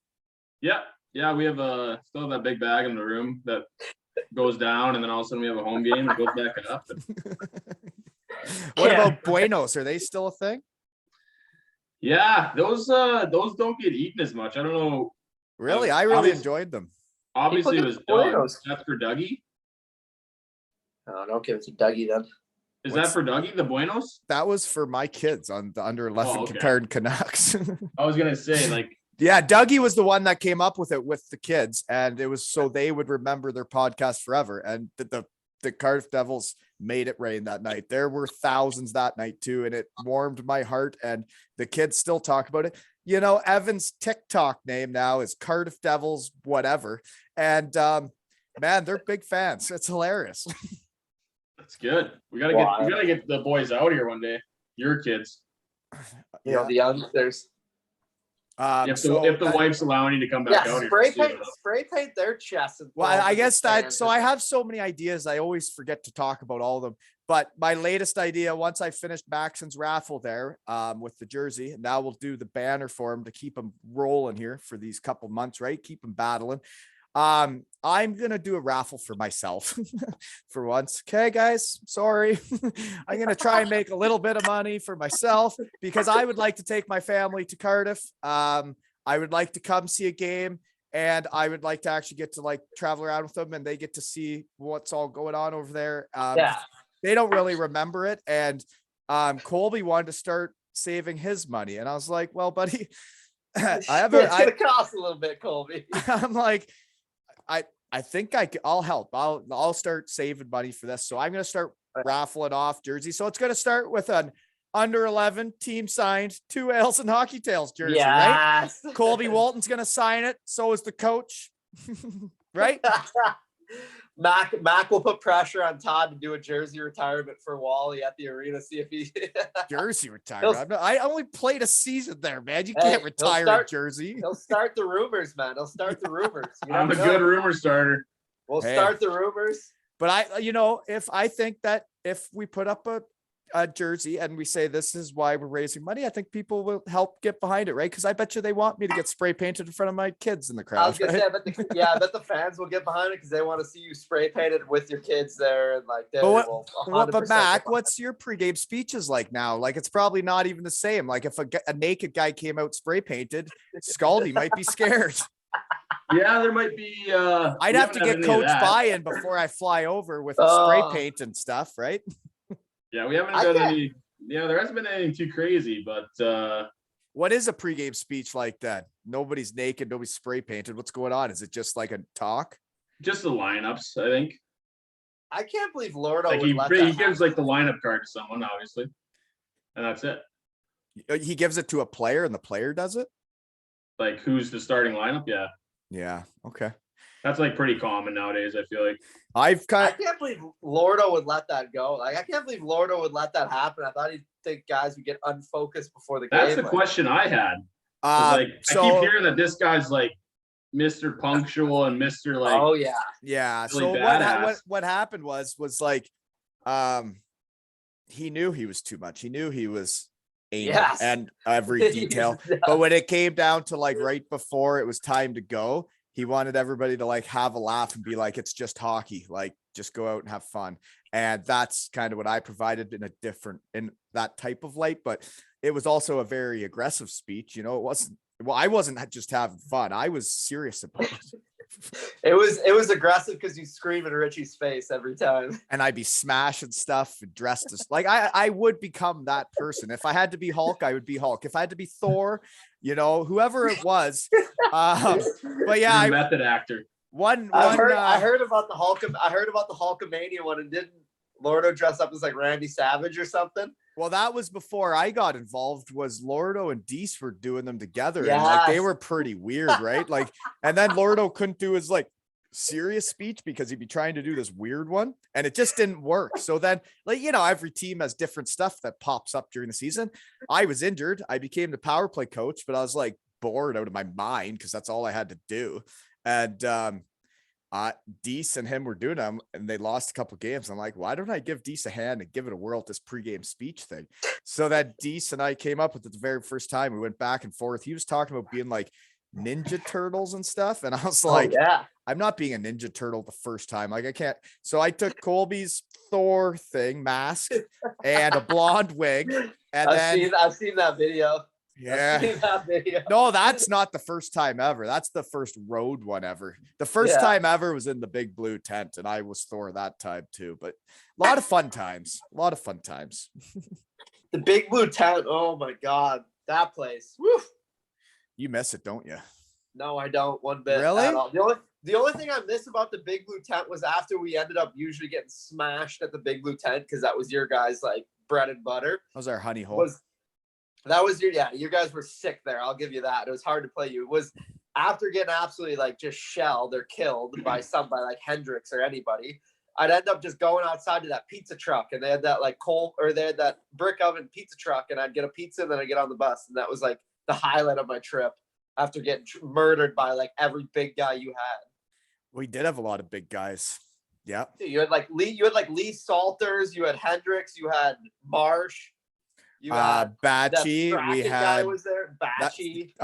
Yeah, we have still have that big bag in the room that goes down, and then all of a sudden we have a home game and goes back up. What about Buenos? Are they still a thing? Yeah, those don't get eaten as much. I don't know. Really, I really enjoyed them. Obviously, it was done. That's for Dougie. Oh, don't give it to Dougie then. Is that for Dougie, the Buenos? That was for my kids on the under 11 Kincardine Kinucks. I was gonna say, like, yeah, Dougie was the one that came up with it with the kids, and it was so they would remember their podcast forever. And the Cardiff Devils made it rain that night. There were thousands that night too, and it warmed my heart. And the kids still talk about it. You know, Evan's TikTok name now is Cardiff Devils, whatever. And man, they're big fans. It's hilarious. That's good. We gotta get the boys out here one day. Your kids. You know, the youngsters. If the wife's allowing you to come back out here. Spray paint their chests. Well, I guess that, so I have so many ideas. I always forget to talk about all of them. But my latest idea, once I finished Maxon's raffle there with the jersey, now we'll do the banner for him to keep him rolling here for these couple months, right? Keep him battling. I'm gonna do a raffle for myself for once. Okay, guys, sorry. I'm gonna try and make a little bit of money for myself because I would like to take my family to Cardiff. I would like to come see a game, and I would like to actually get to like travel around with them, and they get to see what's all going on over there. They don't really remember it, and Colby wanted to start saving his money, and I was like, well, buddy, it's gonna cost a little bit, Colby. I'm like, I think I'll help. I'll start saving money for this. So I'm going to start raffling off jerseys. So it's going to start with an under 11 team signed 2 Ales and Hockey Tales jersey, right? Colby Walton's going to sign it. So is the coach, right? Mac will put pressure on Todd to do a jersey retirement for Wally at the arena. See if he jersey retirement. I only played a season there, man. You can't retire a jersey. He'll start the rumors, man. He'll start the rumors. I'm a good rumor starter. We'll start the rumors. But I think that if we put up a jersey and we say this is why we're raising money, I think people will help get behind it, right? Because I bet you they want me to get spray painted in front of my kids in the crowd. I was gonna say, I bet the fans will get behind it because they want to see you spray painted with your kids there, and like. But Mac, what's your pregame speeches like now? Like, it's probably not even the same. Like, if a naked guy came out spray painted, Scaldy might be scared. Yeah, there might be. I'd have to get coach buy-in before I fly over with spray paint and stuff, right? Yeah, we haven't done any. Yeah, there hasn't been anything too crazy, but what is a pregame speech like that? Nobody's naked, nobody's spray painted. What's going on? Is it just like a talk? Just the lineups, I think. I can't believe Lordo like would he gives like the lineup card to someone, obviously, and that's it. He gives it to a player, and the player does it. Like, who's the starting lineup? Yeah. Yeah. Okay. That's like pretty common nowadays. I feel like I can't believe Lordo would let that go. Like, I can't believe Lordo would let that happen. I thought he'd think guys would get unfocused before the game. That's the question I had. I keep hearing that this guy's like Mr. Punctual and Mr. like. Oh yeah. Yeah. Really so what happened was like, he knew he was too much. He knew he was and every detail. But when it came down to like right before it was time to go, he wanted everybody to like have a laugh and be like, it's just hockey, like just go out and have fun. And that's kind of what I provided in that type of light. But it was also a very aggressive speech. You know, I wasn't just having fun. I was serious about it. It was aggressive because you scream in Richie's face every time. And I'd be smashing stuff and dressed as like I would become that person. If I had to be Hulk, I would be Hulk. If I had to be Thor, you know, whoever it was. But yeah, method actor. I heard about the Hulkamania one, and didn't Lordo dress up as like Randy Savage or something? Well, that was before I got involved. Was Lordo and Deese were doing them together, and like they Yes. were pretty weird, right? Like, and then Lordo couldn't do his like serious speech because he'd be trying to do this weird one, and it just didn't work. So then, like, you know, every team has different stuff that pops up during the season. I was injured. I became the power play coach, but I was like bored out of my mind because that's all I had to do. And Deese and him were doing them, and they lost a couple games. I'm like, why don't I give Deese a hand and give it a whirl at this pregame speech thing? So that Deese and I came up with it the very first time. We went back and forth. He was talking about being like Ninja Turtles and stuff, and I was like, yeah. I'm not being a Ninja Turtle the first time. Like, I can't. So I took Colby's Thor thing mask and a blonde wig, and I've seen that video. Yeah. I've seen that video. No, that's not the first time ever. That's the first road one ever. The first time ever was in the big blue tent, and I was Thor that time too. But a lot of fun times. A lot of fun times. The big blue tent. Oh my God, that place. Woo. You miss it, don't you? No, I don't one bit. Really? At all. The only thing I miss about the big blue tent was after we ended up usually getting smashed at the big blue tent, because that was your guys' like bread and butter. That was our honey hole. You guys were sick there. I'll give you that. It was hard to play you. It was after getting absolutely like just shelled or killed by somebody like Hendricks or anybody. I'd end up just going outside to that pizza truck, and they had that like they had that brick oven pizza truck, and I'd get a pizza and then I'd get on the bus. And that was like the highlight of my trip after getting murdered by like every big guy you had. We did have a lot of big guys. Yeah. You had like Lee Salters, you had Hendricks, you had Marsh. You had Batchy. We had guy was there. Batchy.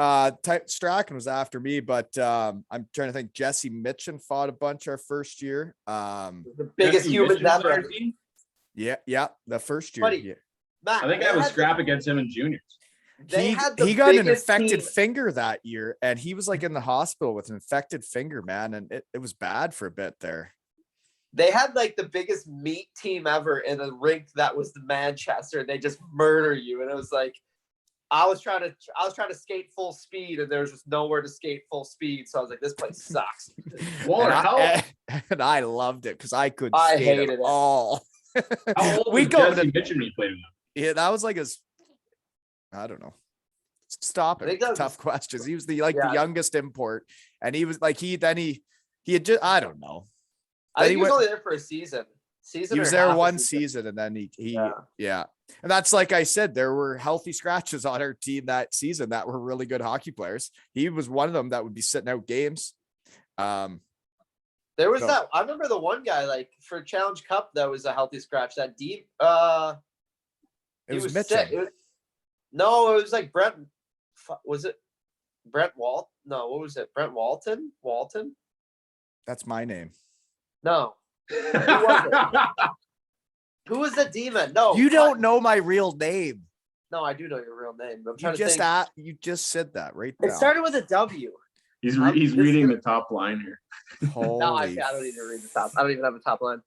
Strachan was after me, but I'm trying to think. Jesse Mitchin fought a bunch our first year. The biggest humans ever. Yeah, the first year. Buddy, yeah. I think I was scrap against him in juniors. He got an infected finger that year, and he was like in the hospital with an infected finger, man, and it was bad for a bit there. They had like the biggest meat team ever in a rink that was the Manchester. They just murder you, and it was like I was trying to skate full speed, and there was just nowhere to skate full speed. So I was like, this place sucks. And I loved it because I couldn't skate hated at it. all. How old we was go Jesse to Mitchell when you played him? yeah, that was like his. I don't know. Stop it. Tough questions. He was the youngest import, and he was like he had just I don't know. I think he was only there for a season. He was there one season, and then he and that's like I said, there were healthy scratches on our team that season that were really good hockey players. He was one of them that would be sitting out games. There was that. I remember the one guy like for Challenge Cup that was a healthy scratch. That deep. It was Mitchell. No, it was like Brent. Was it Brent Walt? No, what was it? Brent Walton? Walton? That's my name. No. Who was it? Who was the demon? No. You don't know my real name. No, I do know your real name. I'm trying to think. You just said that right now. It started with a W. He's reading the top line here. No, I don't need to read the top. I don't even have a top line.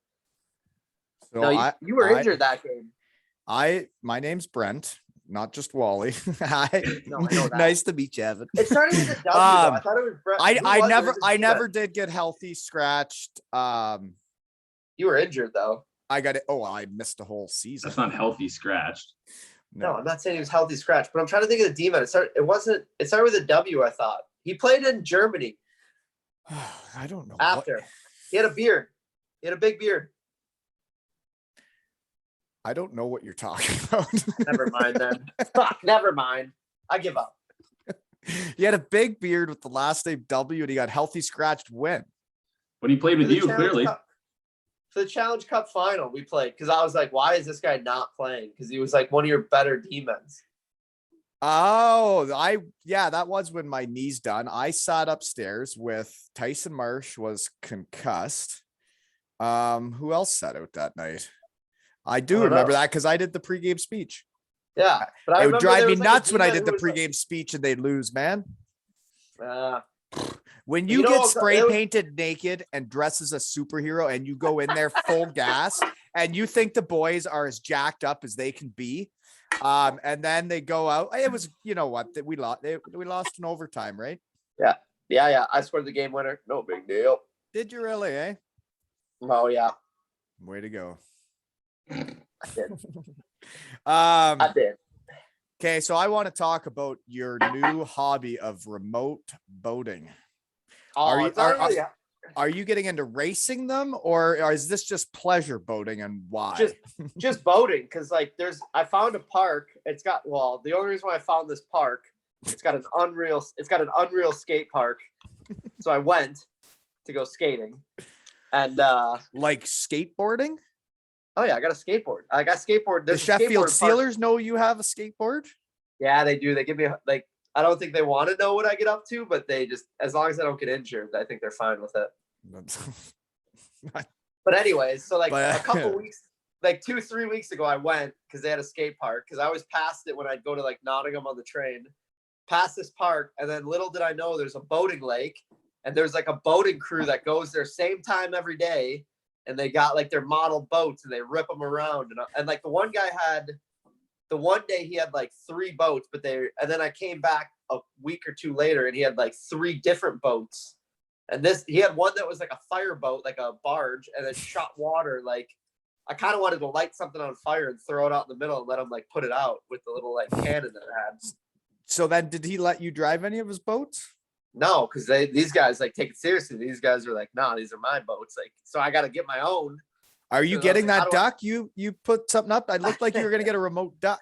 So no, you were injured that game. My name's Brent, not just Wally. I know that. Nice to meet you, Evan. It started with a W. I thought it was Brent. I never did get healthy scratched. You were injured though. I got it. Oh, I missed a whole season. That's not healthy scratched. No, I'm not saying he was healthy scratch, but I'm trying to think of the demon. It started with a W, I thought. He played in Germany. I don't know. After. He had a beard. He had a big beard. I don't know what you're talking about. Never mind then. Fuck, never mind. I give up. He had a big beard with the last name W, and he got healthy scratched when? When he played with you, clearly. For the Challenge Cup final, we played because I was like, why is this guy not playing? Because he was like one of your better demons. Oh, that was when my knee's done. I sat upstairs with Tyson Marsh was concussed. Who else sat out that night? I do remember that because I did the pregame speech. Yeah, but it would drive me nuts when I did the pregame speech and they'd lose, man. When you get spray painted naked and dress as a superhero and you go in there full gas and you think the boys are as jacked up as they can be, and then they go out. It was, you know what, we lost in overtime, right? Yeah. I scored the game winner. No big deal. Did you really, eh? Oh yeah. Way to go. I did. I did. Okay, so I want to talk about your new hobby of remote boating. Oh, it's not really Are you getting into racing them, or is this just pleasure boating, and why? just boating, because like I found a park. The only reason why I found this park, it's got an unreal skate park. So I went to go skating, and like skateboarding. oh yeah, I got a skateboard. I got skateboard. The Sheffield Steelers know you have a skateboard. Yeah, they do. They give me like, I don't think they want to know what I get up to, but they just, as long as I don't get injured, I think they're fine with it. But anyways, so like a couple weeks, like 2-3 weeks ago, I went because they had a skate park, because I always passed it when I'd go to like Nottingham on the train, past this park. And then little did I know there's a boating lake, and there's like a boating crew that goes there same time every day. And they got like their model boats and they rip them around. And like the one day he had like 3 boats, and then I came back a week or 2 later and he had like 3 different boats. And he had one that was like a fire boat, like a barge, and it shot water. Like I kind of wanted to light something on fire and throw it out in the middle and let him like put it out with the little like cannon that it had. So then did he let you drive any of his boats? No, because these guys like take it seriously. These guys are like, nah, these are my boats. Like, so I got to get my own. Are you getting that duck? You put something up. I looked like you were gonna get a remote duck.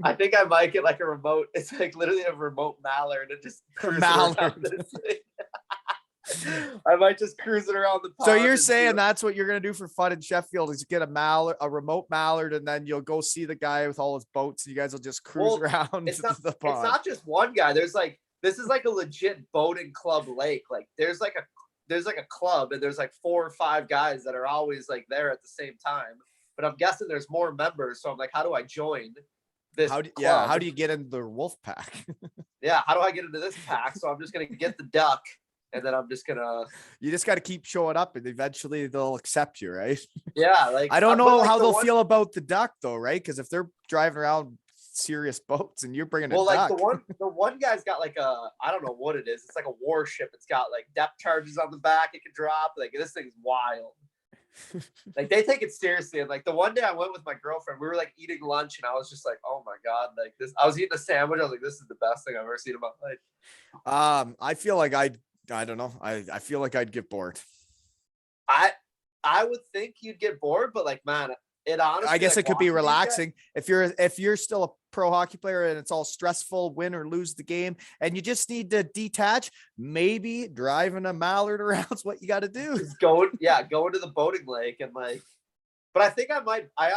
I think I might get like a remote. It's like literally a remote mallard and just cruise around this thing. I might just cruise it around the pond. So you're saying that's what you're gonna do for fun in Sheffield, is get a remote mallard, and then you'll go see the guy with all his boats, and you guys will just cruise around the pond. It's not just one guy. This is like a legit boating club lake. Like there's like a club, and there's like 4 or 5 guys that are always like there at the same time. But I'm guessing there's more members. So I'm like, how do I join this club? Yeah, how do you get into the wolf pack? Yeah, how do I get into this pack? So I'm just gonna get the duck, and then I'm just gonna. You just got to keep showing up, and eventually they'll accept you, right? Yeah, like I don't know how they'll feel about the duck though, right? Because if they're driving around serious boats and you're bringing a duck. the one guy's got like I don't know what it is. It's like a warship. It's got like depth charges on the back. It can drop. Like this thing's wild. Like they take it seriously. And like the one day I went with my girlfriend, we were like eating lunch, and I was just like, oh my god, like this. I was eating a sandwich. I was like, this is the best thing I've ever seen in my life. I feel like I don't know. I feel like I'd get bored. I would think you'd get bored, but like, man, it honestly, I guess like, it could be relaxing if you're still a pro hockey player and it's all stressful, win or lose the game, and you just need to detach. Maybe driving a mallard around is what you got to do. Just going to the boating lake and like. But I think I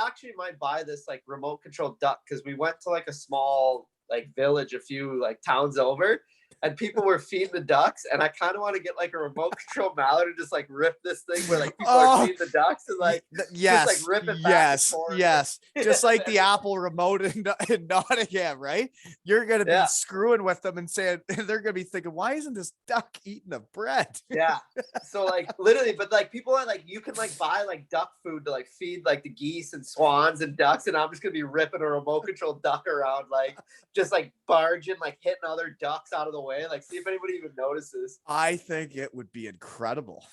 actually might buy this like remote control duck, because we went to like a small like village a few like towns over, and people were feeding the ducks, and I kind of want to get like a remote control mallard and just like rip this thing where like people are feeding the ducks and like just like rip it back and forth. Yes. Just like the Apple remote in Nottingham, right? You're gonna be screwing with them and saying they're gonna be thinking, why isn't this duck eating the bread? Yeah. So like literally, but like people are like, you can like buy like duck food to like feed like the geese and swans and ducks, and I'm just gonna be ripping a remote control duck around, like just like barging, like hitting other ducks out of the way, like see if anybody even notices. I think it would be incredible.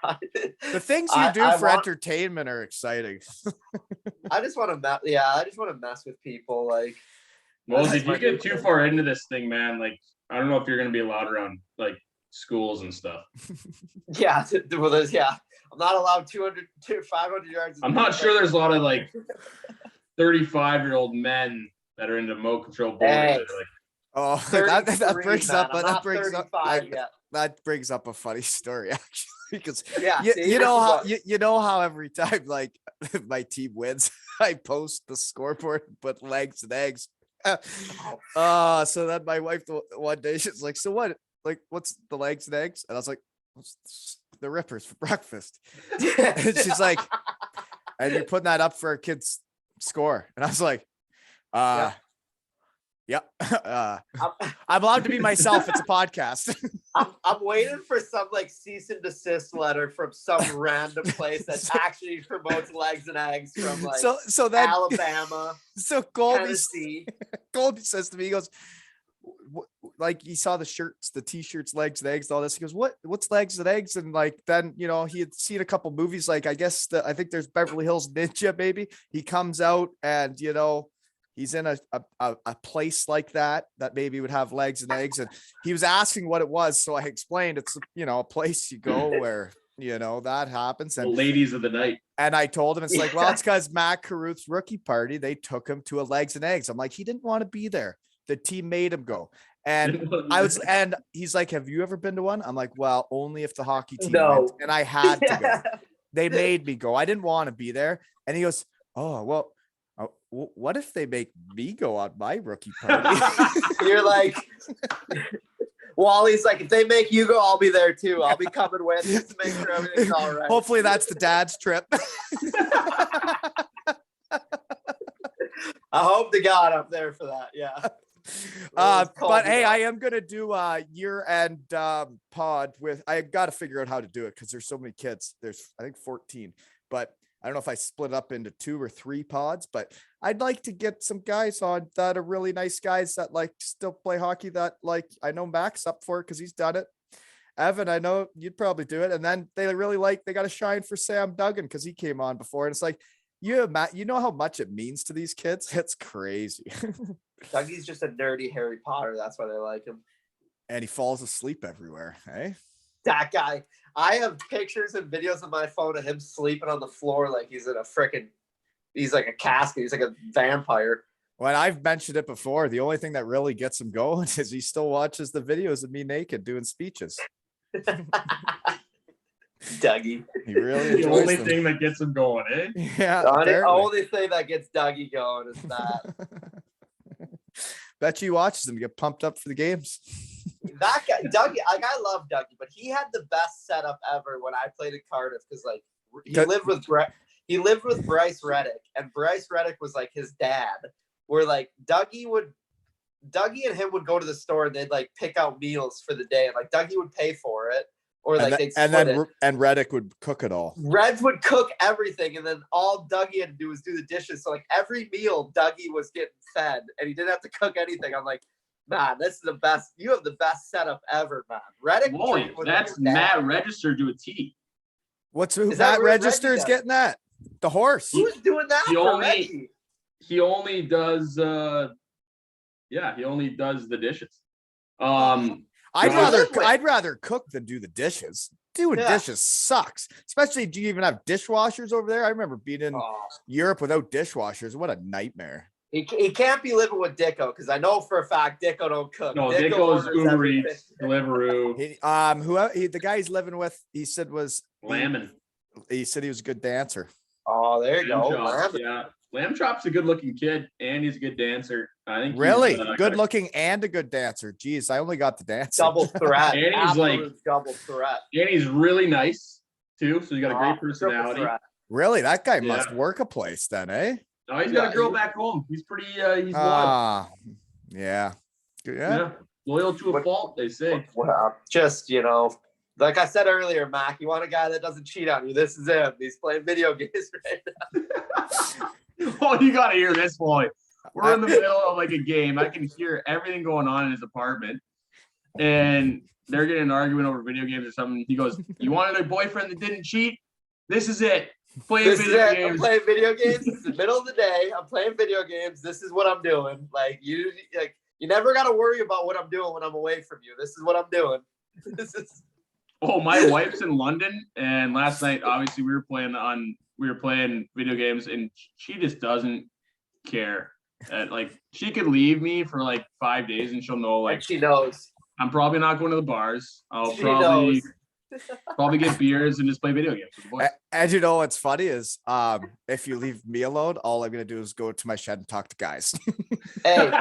The things you do for entertainment are exciting. I just want to mess with people. Like, Mosey, if you get too far into this thing, man, like I don't know if you're gonna be allowed around like schools and stuff. Yeah, well, I'm not allowed 500 yards. I'm not sure there's a lot of like 35-year-old men that are into remote control boating. Hey. Oh, that brings up a funny story actually, because you know how every time like my team wins, I post the scoreboard and put legs and eggs. So then my wife one day she's like, so what? Like, what's the legs and eggs? And I was like, the rippers for breakfast. And she's like, and you're putting that up for our kids' score. And I was like, Yep. I'm allowed to be myself. It's a podcast. I'm waiting for some like cease and desist letter from some random place that actually promotes legs and eggs from like so then, Alabama. So Colby says to me, he goes, like he saw the shirts, the t-shirts, legs and eggs, all this. He goes, what's legs and eggs? And like, then, you know, he had seen a couple movies, like I think there's Beverly Hills Ninja, maybe. He comes out and, you know, he's in a place like that maybe would have legs and eggs. And he was asking what it was. So I explained it's, you know, a place you go where, you know, that happens. And the ladies of the night. And I told him, it's like, well, it's because Matt Carruth's rookie party, they took him to a legs and eggs. I'm like, he didn't want to be there. The team made him go. And and he's like, have you ever been to one? I'm like, well, only if the hockey team went. And I had to go. They made me go. I didn't want to be there. And he goes, oh, well, what if they make me go on my rookie party? You're like, Wally's like, if they make you go, I'll be there too. I'll be coming with just to make sure everything's all right. Hopefully that's the dad's trip. I hope to God I'm there for that. Yeah. But hey, I am gonna do a year-end pod with. I got to figure out how to do it because there's so many kids. There's I think 14, but I don't know if I split up into 2 or 3 pods. But I'd like to get some guys on that are really nice guys that like still play hockey. That like I know Max up for it because he's done it. Evan, I know you'd probably do it. And then they really like they got to shine for Sam Duggan because he came on before, and it's like. You know how much it means to these kids? It's crazy. Dougie's just a nerdy Harry Potter. That's why they like him. And he falls asleep everywhere. Hey, that guy. I have pictures and videos on my phone of him sleeping on the floor like he's in a freaking. He's like a casket. He's like a vampire. Well, I've mentioned it before. The only thing that really gets him going is he still watches the videos of me naked doing speeches. Dougie. He really the only thing that gets him going, eh? Yeah. The only thing that gets Dougie going is that. Bet you watches him get pumped up for the games. That guy, Dougie, like I love Dougie, but he had the best setup ever when I played in Cardiff because like he lived with Bryce Reddick, and Bryce Reddick was like his dad. Where like Dougie and him would go to the store and they'd like pick out meals for the day, and like Dougie would pay for it. Or like and Reddick would cook it all. Reds would cook everything, and then all Dougie had to do was do the dishes. So like every meal, Dougie was getting fed, and he didn't have to cook anything. I'm like, man, this is the best. You have the best setup ever, man. Reddick. Boy, that's Matt Register to a T. Matt Register is getting that? The horse. Who's doing that? He only does. He only does the dishes. I'd rather cook than do the dishes. Doing dishes sucks. Especially, do you even have dishwashers over there? I remember being in Europe without dishwashers. What a nightmare. He can't be living with Dicko because I know for a fact Dicko don't cook. No, Dicko's Uber Eats, Deliveroo. The guy he's living with, he said was Lamb. He said he was a good dancer. Oh, there you go. Yeah. Lamb Chop's a good-looking kid, and he's a good dancer. I think really good-looking and a good dancer. Jeez, I only got the dance. Double threat. And he's like double threat. And he's really nice too. So he's got a great personality. Really, that guy must work a place then, eh? No, he's got a girl back home. He's pretty. He's loyal. Yeah. Loyal to a fault, they say. Well, just like I said earlier, Mac, you want a guy that doesn't cheat on you. This is him. He's playing video games right now. Oh, you got to hear this, boy. We're in the middle of like a game. I can hear everything going on in his apartment. And they're getting an argument over video games or something. He goes, you wanted a boyfriend that didn't cheat? This is it. Playing video games. I'm playing video games. It's the middle of the day. I'm playing video games. This is what I'm doing. You never got to worry about what I'm doing when I'm away from you. This is what I'm doing. Oh, my wife's in London, and last night, obviously, we were playing video games, and she just doesn't care. She could leave me for 5 days, and she'll know. And she knows. I'm probably not going to the bars. I'll probably get beers and just play video games with the boys. And what's funny is, if you leave me alone, all I'm gonna do is go to my shed and talk to guys. Hey.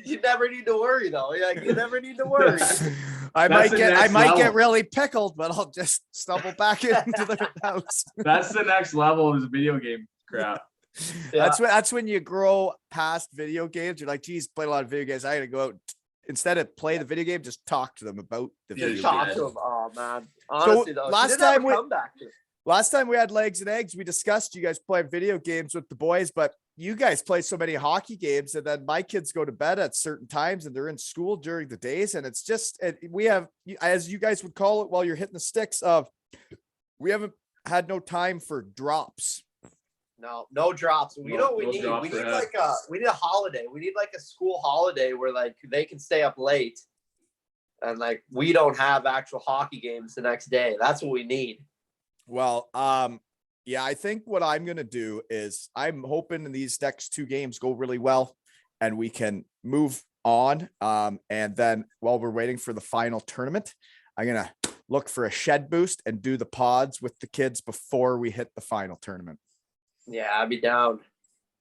You never need to worry though. You never need to worry. I might get really pickled, but I'll just stumble back into the house. That's the next level is video game crap. Yeah. That's when you grow past video games. You're like, geez, played a lot of video games. I gotta go out instead of play the video game, just talk to them about the video game. Talk to them. Oh man. Honestly, so though, last time we had legs and eggs, we discussed you guys playing video games with the boys, but you guys play so many hockey games, and then my kids go to bed at certain times and they're in school during the days. And it's just, we have, as you guys would call it, while you're hitting the sticks of, we haven't had no time for drops. No drops. You know what we No need? drops We for need that. we need a holiday. We need like a school holiday where like they can stay up late and like we don't have actual hockey games the next day. That's what we need. Well, yeah, I think what I'm going to do is I'm hoping these next 2 games go really well and we can move on. And then while we're waiting for the final tournament, I'm going to look for a shed boost and do the pods with the kids before we hit the final tournament. Yeah, I'd be down.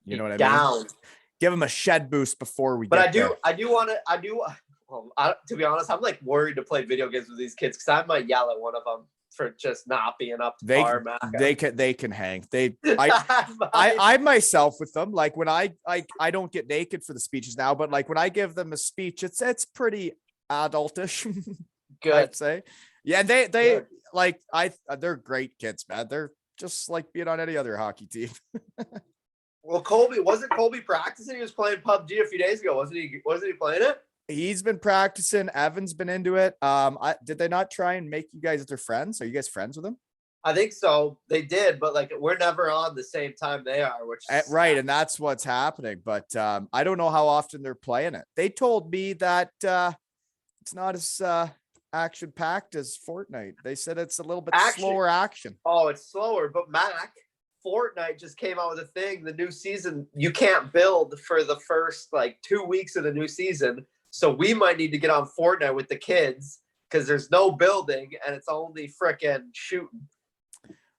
You know what I down. mean? Give them a shed boost before we But get I do there. want to, well, to be honest, I'm like worried to play video games with these kids because I might yell at one of them for just not being up to par. They can hang. I myself with them, like when I don't get naked for the speeches now, but like when I give them a speech, it's pretty adultish. Good. I'd say. Yeah, they Good. like they're great kids, man. They're just like being on any other hockey team. Well, wasn't Colby practicing? He was playing PUBG a few days ago. Wasn't he playing it? He's been practicing. Evan's been into it. Did they not try and make you guys their friends? Are you guys friends with him? I think so. They did, but like we're never on the same time they are, which is Right, and that's what's happening. But I don't know how often they're playing it. They told me that it's not as action packed as Fortnite. They said it's a little bit slower action. Oh, it's slower. But Fortnite just came out with a thing. The new season, you can't build for the first like 2 weeks of the new season. So we might need to get on Fortnite with the kids because there's no building and it's only frickin' shooting.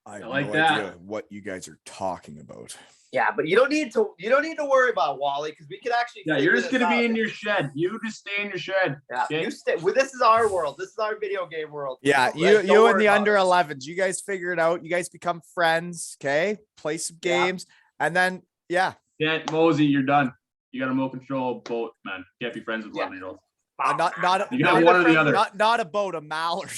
I have like no that. idea what you guys are talking about. Yeah, but you don't need to worry about Wally because we could actually. Yeah, you're just gonna be be in your shed. You just stay in your shed. Yeah, okay? you stay. Well, this is our world. This is our video game world. Yeah, Don't you and worry the about under it. 11s, you guys figure it out. You guys become friends, okay? Play some games, and then Yeah, Mosey, you're done. You got a remote control boat, man. Can't be friends with 11-year-olds. not You got one or the other. not a boat, a mallard.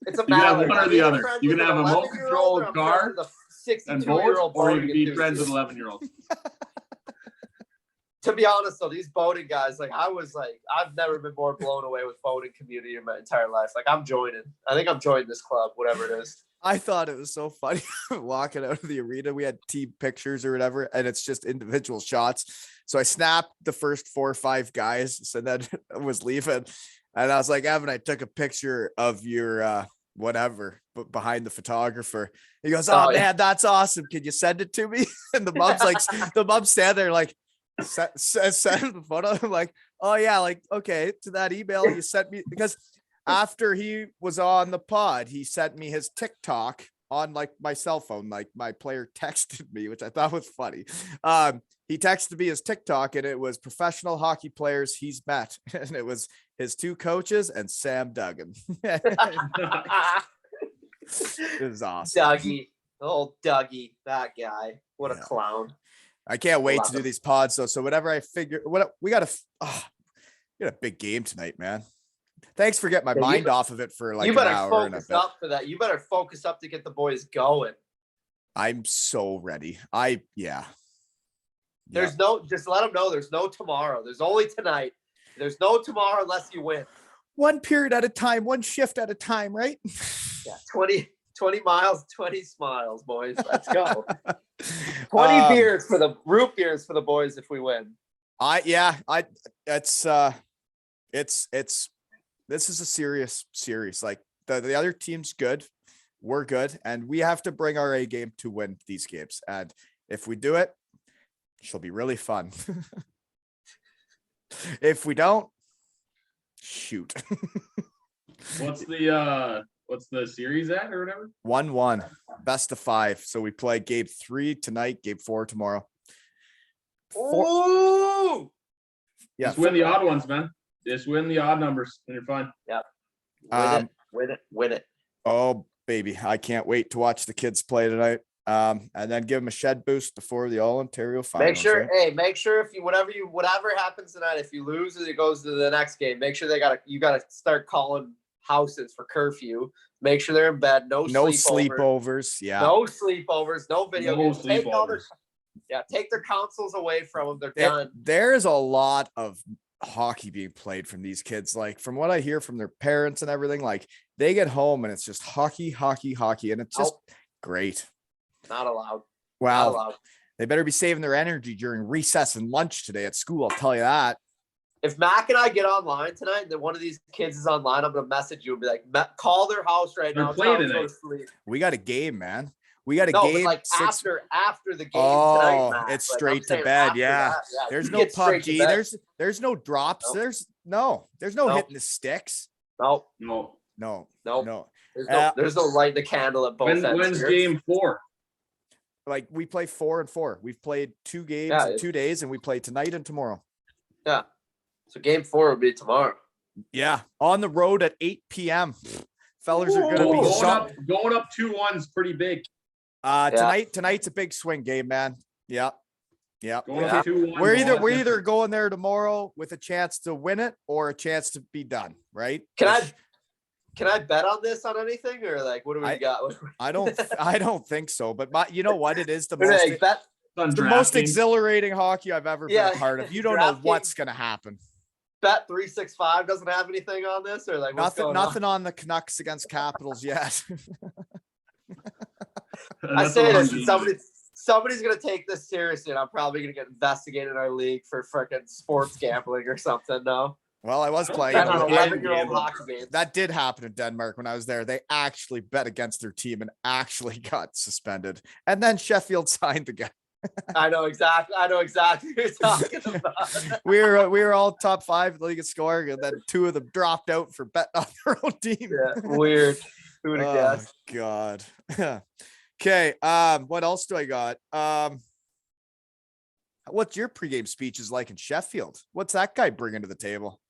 It's a You can have matter. one or the other. You can have a remote control car and boat, or you can be friends with 11-year-olds. To be honest, though, these boating guys, like I've never been more blown away with boating community in my entire life. Like I'm joining. I think I'm joining this club, whatever it is. I thought it was so funny walking out of the arena. We had team pictures or whatever, and it's just individual shots. So I snapped the first 4 or 5 guys, so then I was leaving, and I was like, Evan, I took a picture of your whatever, but behind the photographer. He goes, "Oh, man, that's awesome. Can you send it to me?" And the mom's standing there like, send the photo. I'm like, "Oh yeah, like okay." To that email you sent me, because after he was on the pod, he sent me his TikTok on like my cell phone. Like my player texted me, which I thought was funny. He texted me his TikTok, and it was professional hockey players he's met, and it was his 2 coaches and Sam Duggan. It was awesome. Dougie, old Dougie, that guy. What a clown. I can't wait to do these pods though. So whatever I figure, we got a big game tonight, man. Thanks for getting my mind off of it for like an hour and a bit. You better focus up for that. You better focus up to get the boys going. I'm so ready. Just let them know there's no tomorrow. There's only tonight. There's no tomorrow unless you win. One period at a time, one shift at a time, right? Yeah, 20 miles, 20 smiles, boys. Let's go. 20 beers for the root beers for the boys if we win. This is a serious series. Like the other team's good. We're good. And we have to bring our A game to win these games. And if we do it, she'll be really fun. If we don't, shoot. What's the series at or whatever? 1-1, best of 5. So we play game 3 tonight, game 4 tomorrow. Ooh! Yeah, Just win the odd ones, man. Just win the odd numbers and you're fine. Yep. Win it. Oh baby, I can't wait to watch the kids play tonight. And then give them a shed boost before the All Ontario finals. Make sure if you whatever happens tonight, if you lose and it goes to the next game, make sure you gotta start calling houses for curfew. Make sure they're in bed. No sleepovers. Yeah. No sleepovers. No video games. Yeah, take their consoles away from them. They're There- done. There's a lot of hockey being played from these kids. Like from what I hear from their parents and everything, like they get home and it's just hockey, hockey, hockey, and it's just great. Not allowed. Wow. Not allowed. They better be saving their energy during recess and lunch today at school. I'll tell you that. If Mac and I get online tonight and then one of these kids is online, I'm gonna message you and be like, call their house right They're now. playing Tell them to go tonight. to sleep. We got a game, man. We got a No, game. but like six- after the game Oh, tonight, Mac. it's Like, I'm straight to saying bed. after Yeah. that, There's you no get straight to PUBG. bed. There's no drops. Nope. There's no Nope. hitting the sticks. No, No. No. no, No. there's no lighting the candle at both ends. When's here. game 4? Like we play 4 and 4. We've played 2 games Yeah, in 2 days, and we play tonight and tomorrow. Yeah. So game 4 will be tomorrow. Yeah, on the road at 8 p.m. Fellers are gonna be Going up 2-1 is pretty big. tonight's a big swing game, man. Yeah. Going Yeah. up 2-1. We're is either different. going there tomorrow with a chance to win it or a chance to be done, right? Can I bet on this on anything or like what do we got? I don't think so, but you know what? It is the What do most they bet? On the most DraftKings. exhilarating hockey I've ever been Yeah, a part of. You don't know DraftKings. what's gonna happen. Bet 365 doesn't have anything on this or like what's Nothing going on the Canucks against Capitals yet. on? I That's say a long this, game. and somebody's gonna take this seriously, and I'm probably gonna get investigated in our league for freaking sports gambling or something. No, Well, I was playing. bet on I- 11-year-old hockey games. That did happen in Denmark when I was there. They actually bet against their team and actually got suspended. And then Sheffield signed again. I know exactly what you're talking about. We were all top 5 in the league of scoring, and then 2 of them dropped out for betting on their own team. Yeah, weird. Who would have Oh guessed? God. Okay. What else do I got? What's your pregame speeches like in Sheffield? What's that guy bringing to the table?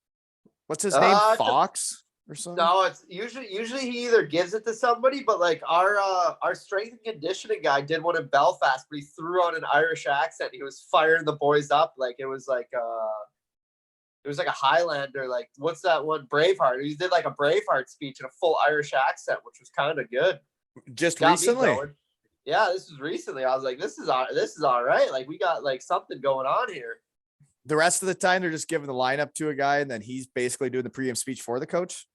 What's his name? Fox or something? No, it's usually he either gives it to somebody, but like our strength and conditioning guy did one in Belfast, but he threw on an Irish accent. He was firing the boys up like it was like a Highlander. Like what's that one? Braveheart. He did like a Braveheart speech in a full Irish accent, which was kind of good. Just Got me recently. going. Yeah, this was recently. I was like, this is all right. Like we got like something going on here. The rest of the time, they're just giving the lineup to a guy, and then he's basically doing the pregame speech for the coach.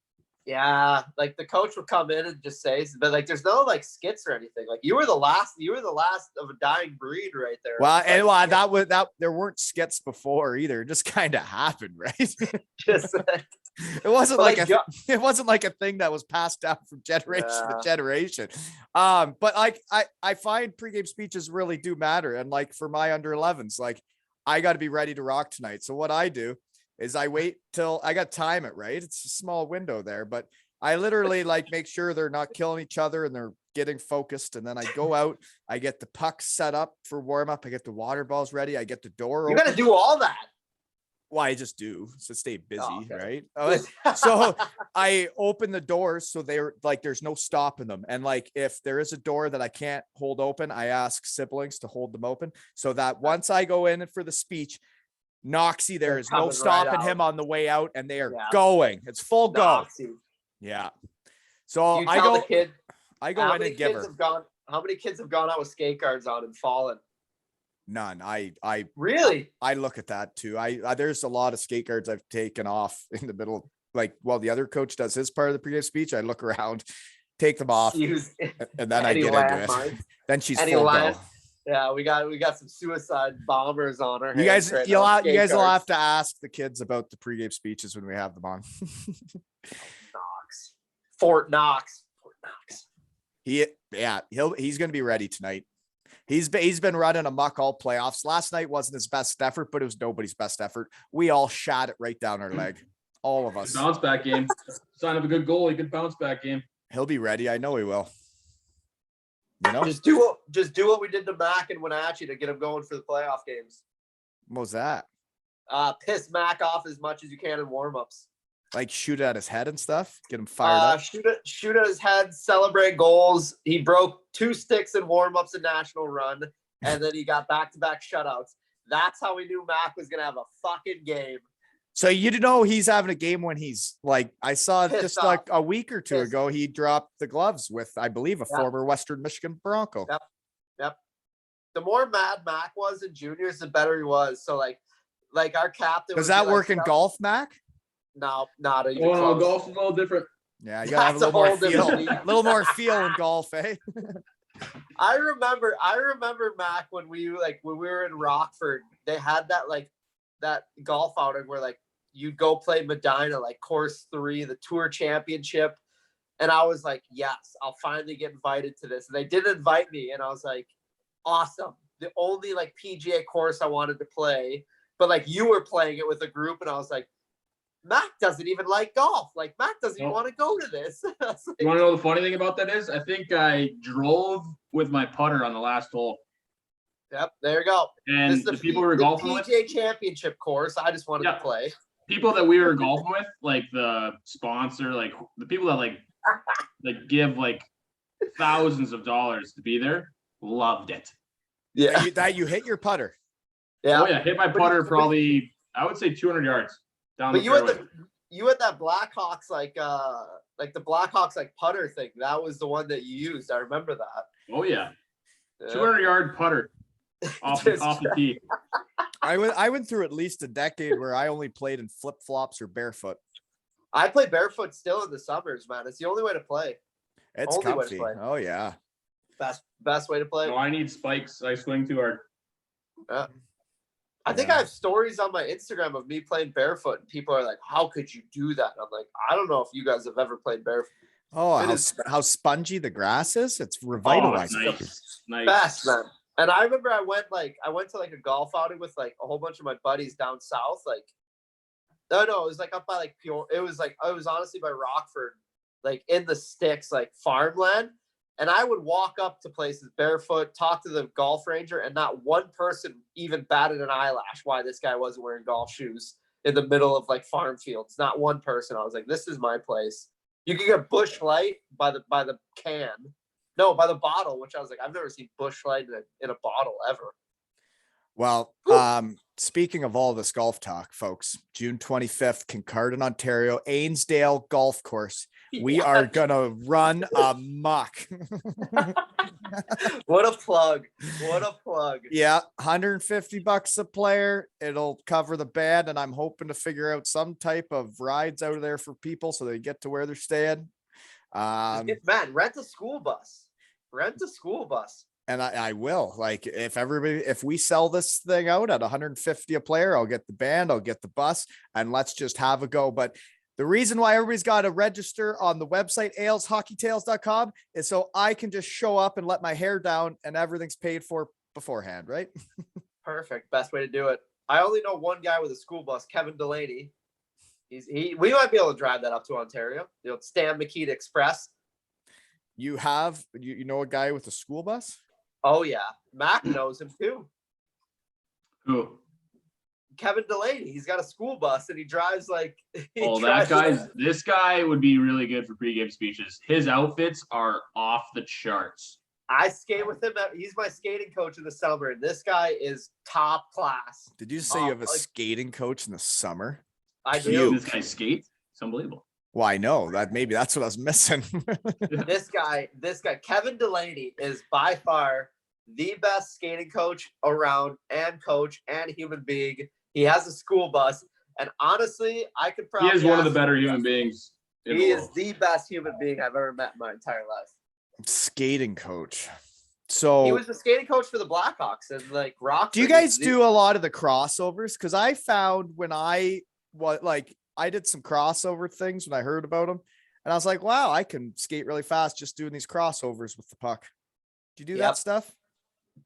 Yeah, like the coach would come in and just say, but like there's no like skits or anything. Like you were the last of a dying breed right there. Well, It's and like, that there weren't skits before either. It just kind of happened, right? just like, It wasn't But, like like, it wasn't like a thing that was passed down from generation to Yeah. generation. But like I find pregame speeches really do matter. And like for my under 11s, like I got to be ready to rock tonight. So what I do is I wait till I got time it right. It's a small window there, but I literally like make sure they're not killing each other and they're getting focused. And then I go out, I get the pucks set up for warm up. I get the water balls ready. I get the door you open. got to do all that. Well, I just do to stay busy, Oh, okay. right? So I open the doors so they're like there's no stopping them. And like if there is a door that I can't hold open, I ask siblings to hold them open so that once I go in for the speech, Noxie, there They're is no coming right stopping out. him on the way out, and they are Yeah. going. It's full go. Noxie. Yeah. So You I tell go the kid I go how in many and give kids her have gone. How many kids have gone out with skate guards on and fallen? none. I Really? I look at that too. I there's a lot of skate guards I've taken off in the middle, like while the other coach does his part of the pregame speech. I look around, take them off, Use and then I any get into it. landmines. Then she's Any full land- go. Yeah, we got some suicide bombers on our You hands guys, right you now, skate guys will guards. have to ask the kids about the pregame speeches when we have them on. Knox. Fort Knox. He's going to be ready tonight. He's been running amok all playoffs. Last night wasn't his best effort, but it was nobody's best effort. We all shot it right down our leg, all of us. Bounce back game. Sign of a good goalie. Good bounce back game. He'll be ready. I know he will. You know, Just do what we did to Mac and Wenatchee to get him going for the playoff games. what was that? Piss Mac off as much as you can in warmups. Like shoot at his head and stuff, get him fired up. Shoot at his head, celebrate goals. He broke 2 sticks in warmups in national run, and then he got back-to-back shutouts. That's how we knew Mac was gonna have a fucking game. So you know he's having a game when he's like, I saw Pissed just off. like a week or two Pissed. ago, he dropped the gloves with, I believe, a Yeah. former Western Michigan Bronco. Yep. the more mad Mac was in juniors, the better he was. So like our captain. Does would be that like, work in golf, Mac? No, not even Oh no, close. golf's a little different. Yeah, you gotta have a That's a little more whole different feel. league. A little more feel in golf, eh? I remember Mac when we were in Rockford, they had that golf outing where like you'd go play Medina, like course 3, the tour championship. And I was like, yes, I'll finally get invited to this. And they did invite me. And I was like, awesome. The only like PGA course I wanted to play, but like you were playing it with a group. And I was like, Mac doesn't even like golf. Like Mac doesn't even want to go to this. Like, You want to know the funny thing about that is? I think I drove with my putter on the last hole. Yep, there you go. And the people we were golfing with, PGA championship course. I just wanted to play. People that we were golfing with, like the sponsor, like the people that like give like thousands of dollars to be there, loved it. Yeah, that you hit your putter. Yeah. Oh yeah, hit my putter probably I would say 200 yards down But the you fairway. had that Blackhawks like the Blackhawks like putter thing. That was the one that you used. I remember that. Oh yeah, Yeah. 200-yard putter off the tee. I went through at least a decade where I only played in flip flops or barefoot. I play barefoot still in the summers, man. It's the only way to play. It's Only way to comfy. play. Oh yeah. Best way to play. No, I need spikes. I swing too hard. I think I have stories on my Instagram of me playing barefoot, and people are like, "How could you do that?" And I'm like, "I don't know if you guys have ever played barefoot." Oh, It how spongy the grass is. It's Oh, revitalizing. nice. Best, man. And I remember I went to like a golf outing with like a whole bunch of my buddies down south. Like, no, it was like up by like Pure. It was honestly by Rockford, like in the sticks, like farmland. And I would walk up to places barefoot, talk to the golf ranger, and not one person even batted an eyelash why this guy wasn't wearing golf shoes in the middle of like farm fields. Not one person. I was like, this is my place. You can get Bush Light by the can. No, by the bottle, which I was like, I've never seen Bush Light in a bottle ever. Well, speaking of all this golf talk, folks, June 25th, Kincardine, Ontario, Ainsdale Golf Course. We are gonna run amok. What a plug. What a plug. Yeah, $150 a player. It'll cover the band, and I'm hoping to figure out some type of rides out of there for people so they get to where they're staying. Man, rent a school bus. Rent a school bus. And I will, like, if we sell this thing out at 150 a player, I'll get the band, I'll get the bus, and let's just have a go. But the reason why everybody's got to register on the website, aleshockeytales.com, is so I can just show up and let my hair down and everything's paid for beforehand, right? Perfect. Best way to do it. I only know one guy with a school bus, Kevin Delaney. We might be able to drive that up to Ontario. Stan McKeed Express. You know a guy with a school bus? Oh yeah. Mac knows him too. Who? Kevin Delaney. He's got a school bus and he drives like. This guy would be really good for pregame speeches. His outfits are off the charts. I skate with him. He's my skating coach in the summer, and this guy is top class. Did you say you have a skating coach in the summer? I do. This guy skates. It's unbelievable. Well, I know that maybe that's what I was missing. This guy, Kevin Delaney, is by far the best skating coach around, and coach and human being. He has a school bus, and honestly, I could probably. He is one of the better human beings. He is the best human being I've ever met in my entire life. Skating coach. So he was the skating coach for the Blackhawks and like Rock. Do you guys do a lot of the crossovers? Because I found when I did some crossover things when I heard about them, and I was like, wow, I can skate really fast just doing these crossovers with the puck. Do you do that stuff?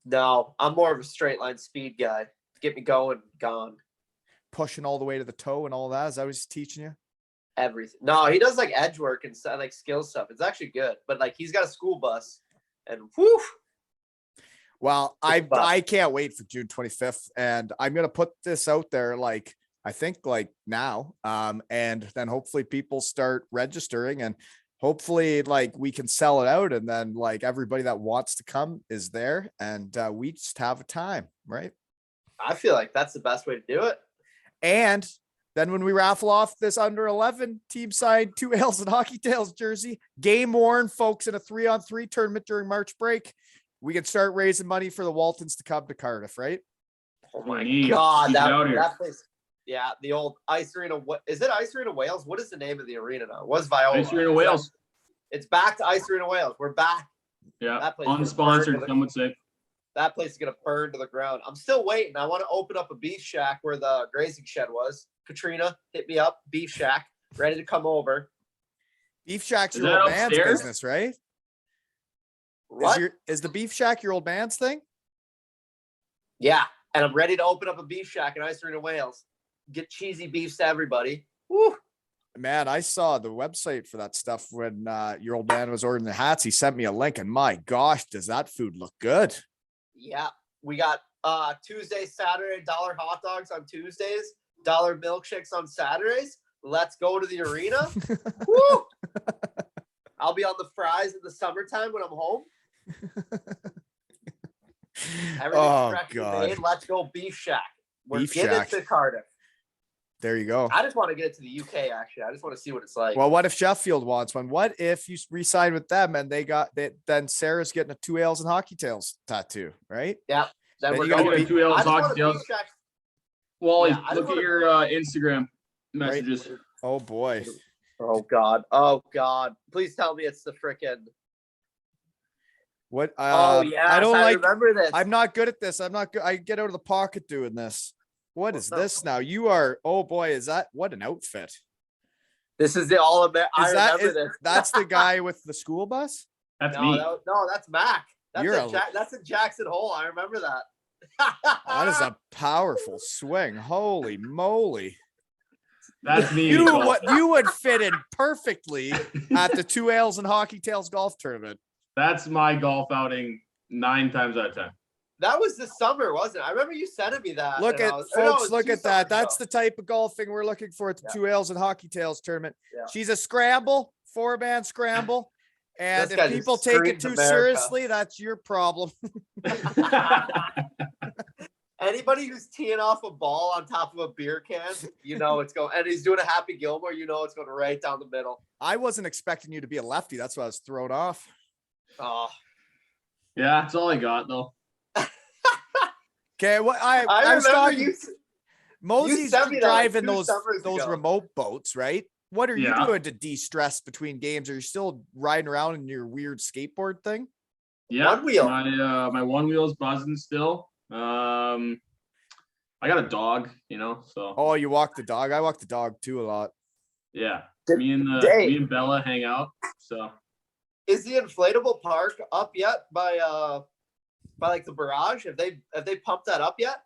No, I'm more of a straight line speed guy. Get me going, gone. Pushing all the way to the toe and all that. Is that what he's teaching you? Everything. No, he does like edge work and stuff, like skill stuff. It's actually good, but like he's got a school bus, and whew. Well, I can't wait for June 25th, and I'm gonna put this out there like I think like now, and then hopefully people start registering, and hopefully like we can sell it out, and then like everybody that wants to come is there, and we just have a time, right? I feel like that's the best way to do it. And then when we raffle off this under 11 team signed 2 Ales and Hockey Tales jersey, game worn folks in a 3-on-3 tournament during March break, we can start raising money for the Waltons to come to Cardiff, right? Oh my Need. God, Get out here. that place. Yeah, the old Ice Arena. Is it Ice Arena Wales? What is the name of the arena now? It was Viola? Ice Arena Wales. It's back to Ice Arena Wales. We're back. Yeah, That place is unsponsored, burned to some would say. That place is gonna burn to the ground. I'm still waiting. I want to open up a beef shack where the grazing shed was. Katrina, hit me up. Beef shack, ready to come over. Beef Shack's Is your that old man's upstairs? business, right? What? Is the Beef Shack your old man's thing? Yeah, and I'm ready to open up a beef shack in Ice Arena Wales. Get cheesy beefs to everybody. Woo. Man, I saw the website for that stuff when your old man was ordering the hats. He sent me a link, and my gosh, does that food look good? Yeah, we got Tuesday, Saturday, dollar hot dogs on Tuesdays, dollar milkshakes on Saturdays. Let's go to the arena. Woo! I'll be on the fries in the summertime when I'm home. Everything's freshly made. Let's go beef shack. We're getting to Cardiff. There you go. I just want to get it to the UK, actually. I just want to see what it's like. Well, what if Sheffield wants one? What if you re-sign with them and then Sarah's getting a 2 Ales and Hockey Tails tattoo, right? Yeah. Then we're you gotta going get 2 Ales Hockey Tails. Wally, Yeah, look at your Instagram messages. Right. Oh boy. Oh God. Oh God. Please tell me it's the frickin' What? oh yeah. I don't like. remember this. I'm not good at this. I'm not good. I get out of the pocket doing this. What is this now? You are. Oh boy, is that what an outfit? This is the all American. I remember this. That's the guy with the school bus. That's me. No, that's Mac. You're That's a Jackson Hole. I remember that. That is a powerful swing. Holy moly. That's me. You would fit in perfectly at the 2 Ales and Hockey Tails golf tournament. That's my golf outing 9 times out of 10. That was this summer, wasn't it? I remember you sending me that. Look at folks. Look at that. That's the the type of golfing we're looking for at the 2 Ales and Hockey Tails tournament. Yeah. She's a scramble, 4-man scramble. And This guy if people just take it screams too America. seriously, that's your problem. Anybody who's teeing off a ball on top of a beer can, you know it's going. And he's doing a Happy Gilmore, you know it's going right down the middle. I wasn't expecting you to be a lefty. That's why I was thrown off. Oh, Yeah, that's all I got though. Okay, well, I was remember talking. you. Mosey's sent me that, like, driving 2 those summers ago. remote boats, right? What are you Yeah. doing to de-stress between games? Are you still riding around in your weird skateboard thing? Yeah, One wheel. My one wheel's buzzing still. I got a dog, so Oh, you walk the dog. I walk the dog too a lot. yeah. Did- Me Dave. and Bella hang out. So Is the inflatable park up yet by like the barrage? Have they pumped that up yet?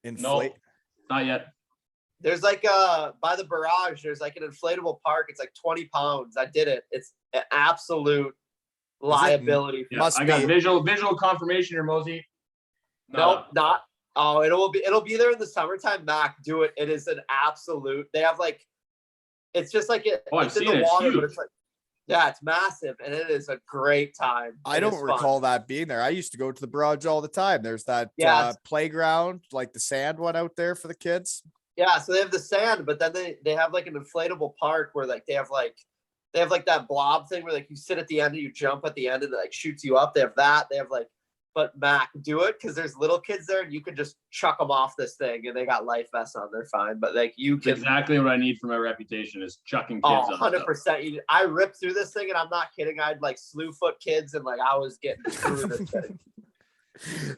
Inflate. not yet. There's like by the barrage, there's like an inflatable park. It's like 20 pounds. I did it. It's an absolute liability. Yeah, Must I got be. visual confirmation here, Mosey. Nope, not. Oh, it'll be there in the summertime. Mac, do it. It is an absolute. They have like, it's just like it. Oh, I've it's in seen the it. It's water, huge. but it's like, yeah, it's massive, and it is a great time. I It don't is fun. recall that being there. I used to go to the barrage all the time. There's that Yeah. playground, like the sand one out there for the kids. Yeah, so they have the sand, but then they have like an inflatable park where like they have like that blob thing where like you sit at the end and you jump at the end and it like shoots you up. They have that. They have like, but Mac, do it because there's little kids there and you can just chuck them off this thing and they got life vests on. They're fine, but like you It's can. exactly what I need for my reputation is chucking kids Oh, on stuff. 100%. I ripped through this thing and I'm not kidding. I'd like slew foot kids and like I was getting through this thing.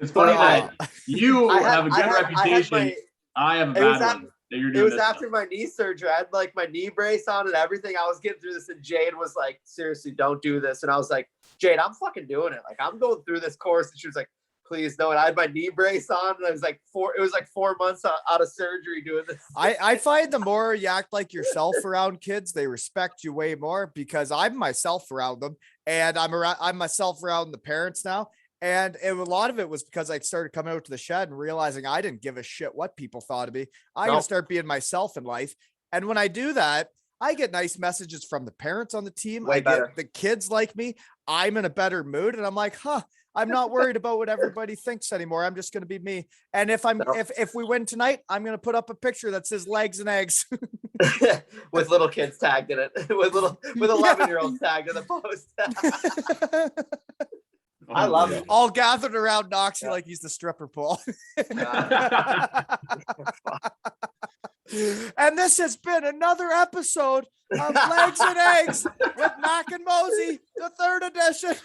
It's funny that you have a good reputation. I have a It was bad one. That you're It doing was this after stuff. my knee surgery. I had like my knee brace on and everything. I was getting through this, and Jade was like, "Seriously, don't do this." And I was like, "Jade, I'm fucking doing it. Like, I'm going through this course." And she was like, "Please, no." And I had my knee brace on, and it was like 4 months out of surgery doing this. I find the more you act like yourself around kids, they respect you way more because I'm myself around them and I'm myself around the parents now. And a lot of it was because I started coming out to the shed and realizing I didn't give a shit what people thought of me. I'm going to start being myself in life. And when I do that, I get nice messages from the parents on the team. Way better. Get the kids like me. I'm in a better mood. And I'm like, I'm not worried about what everybody thinks anymore. I'm just going to be me. And if we win tonight, I'm going to put up a picture that says legs and eggs. With little kids tagged in it, with 11-year-olds tagged in the post. I love it. All gathered around Noxie Yeah. like he's the stripper pole. And this has been another episode of Legs and Eggs with Mac and Mosey, the 3rd edition.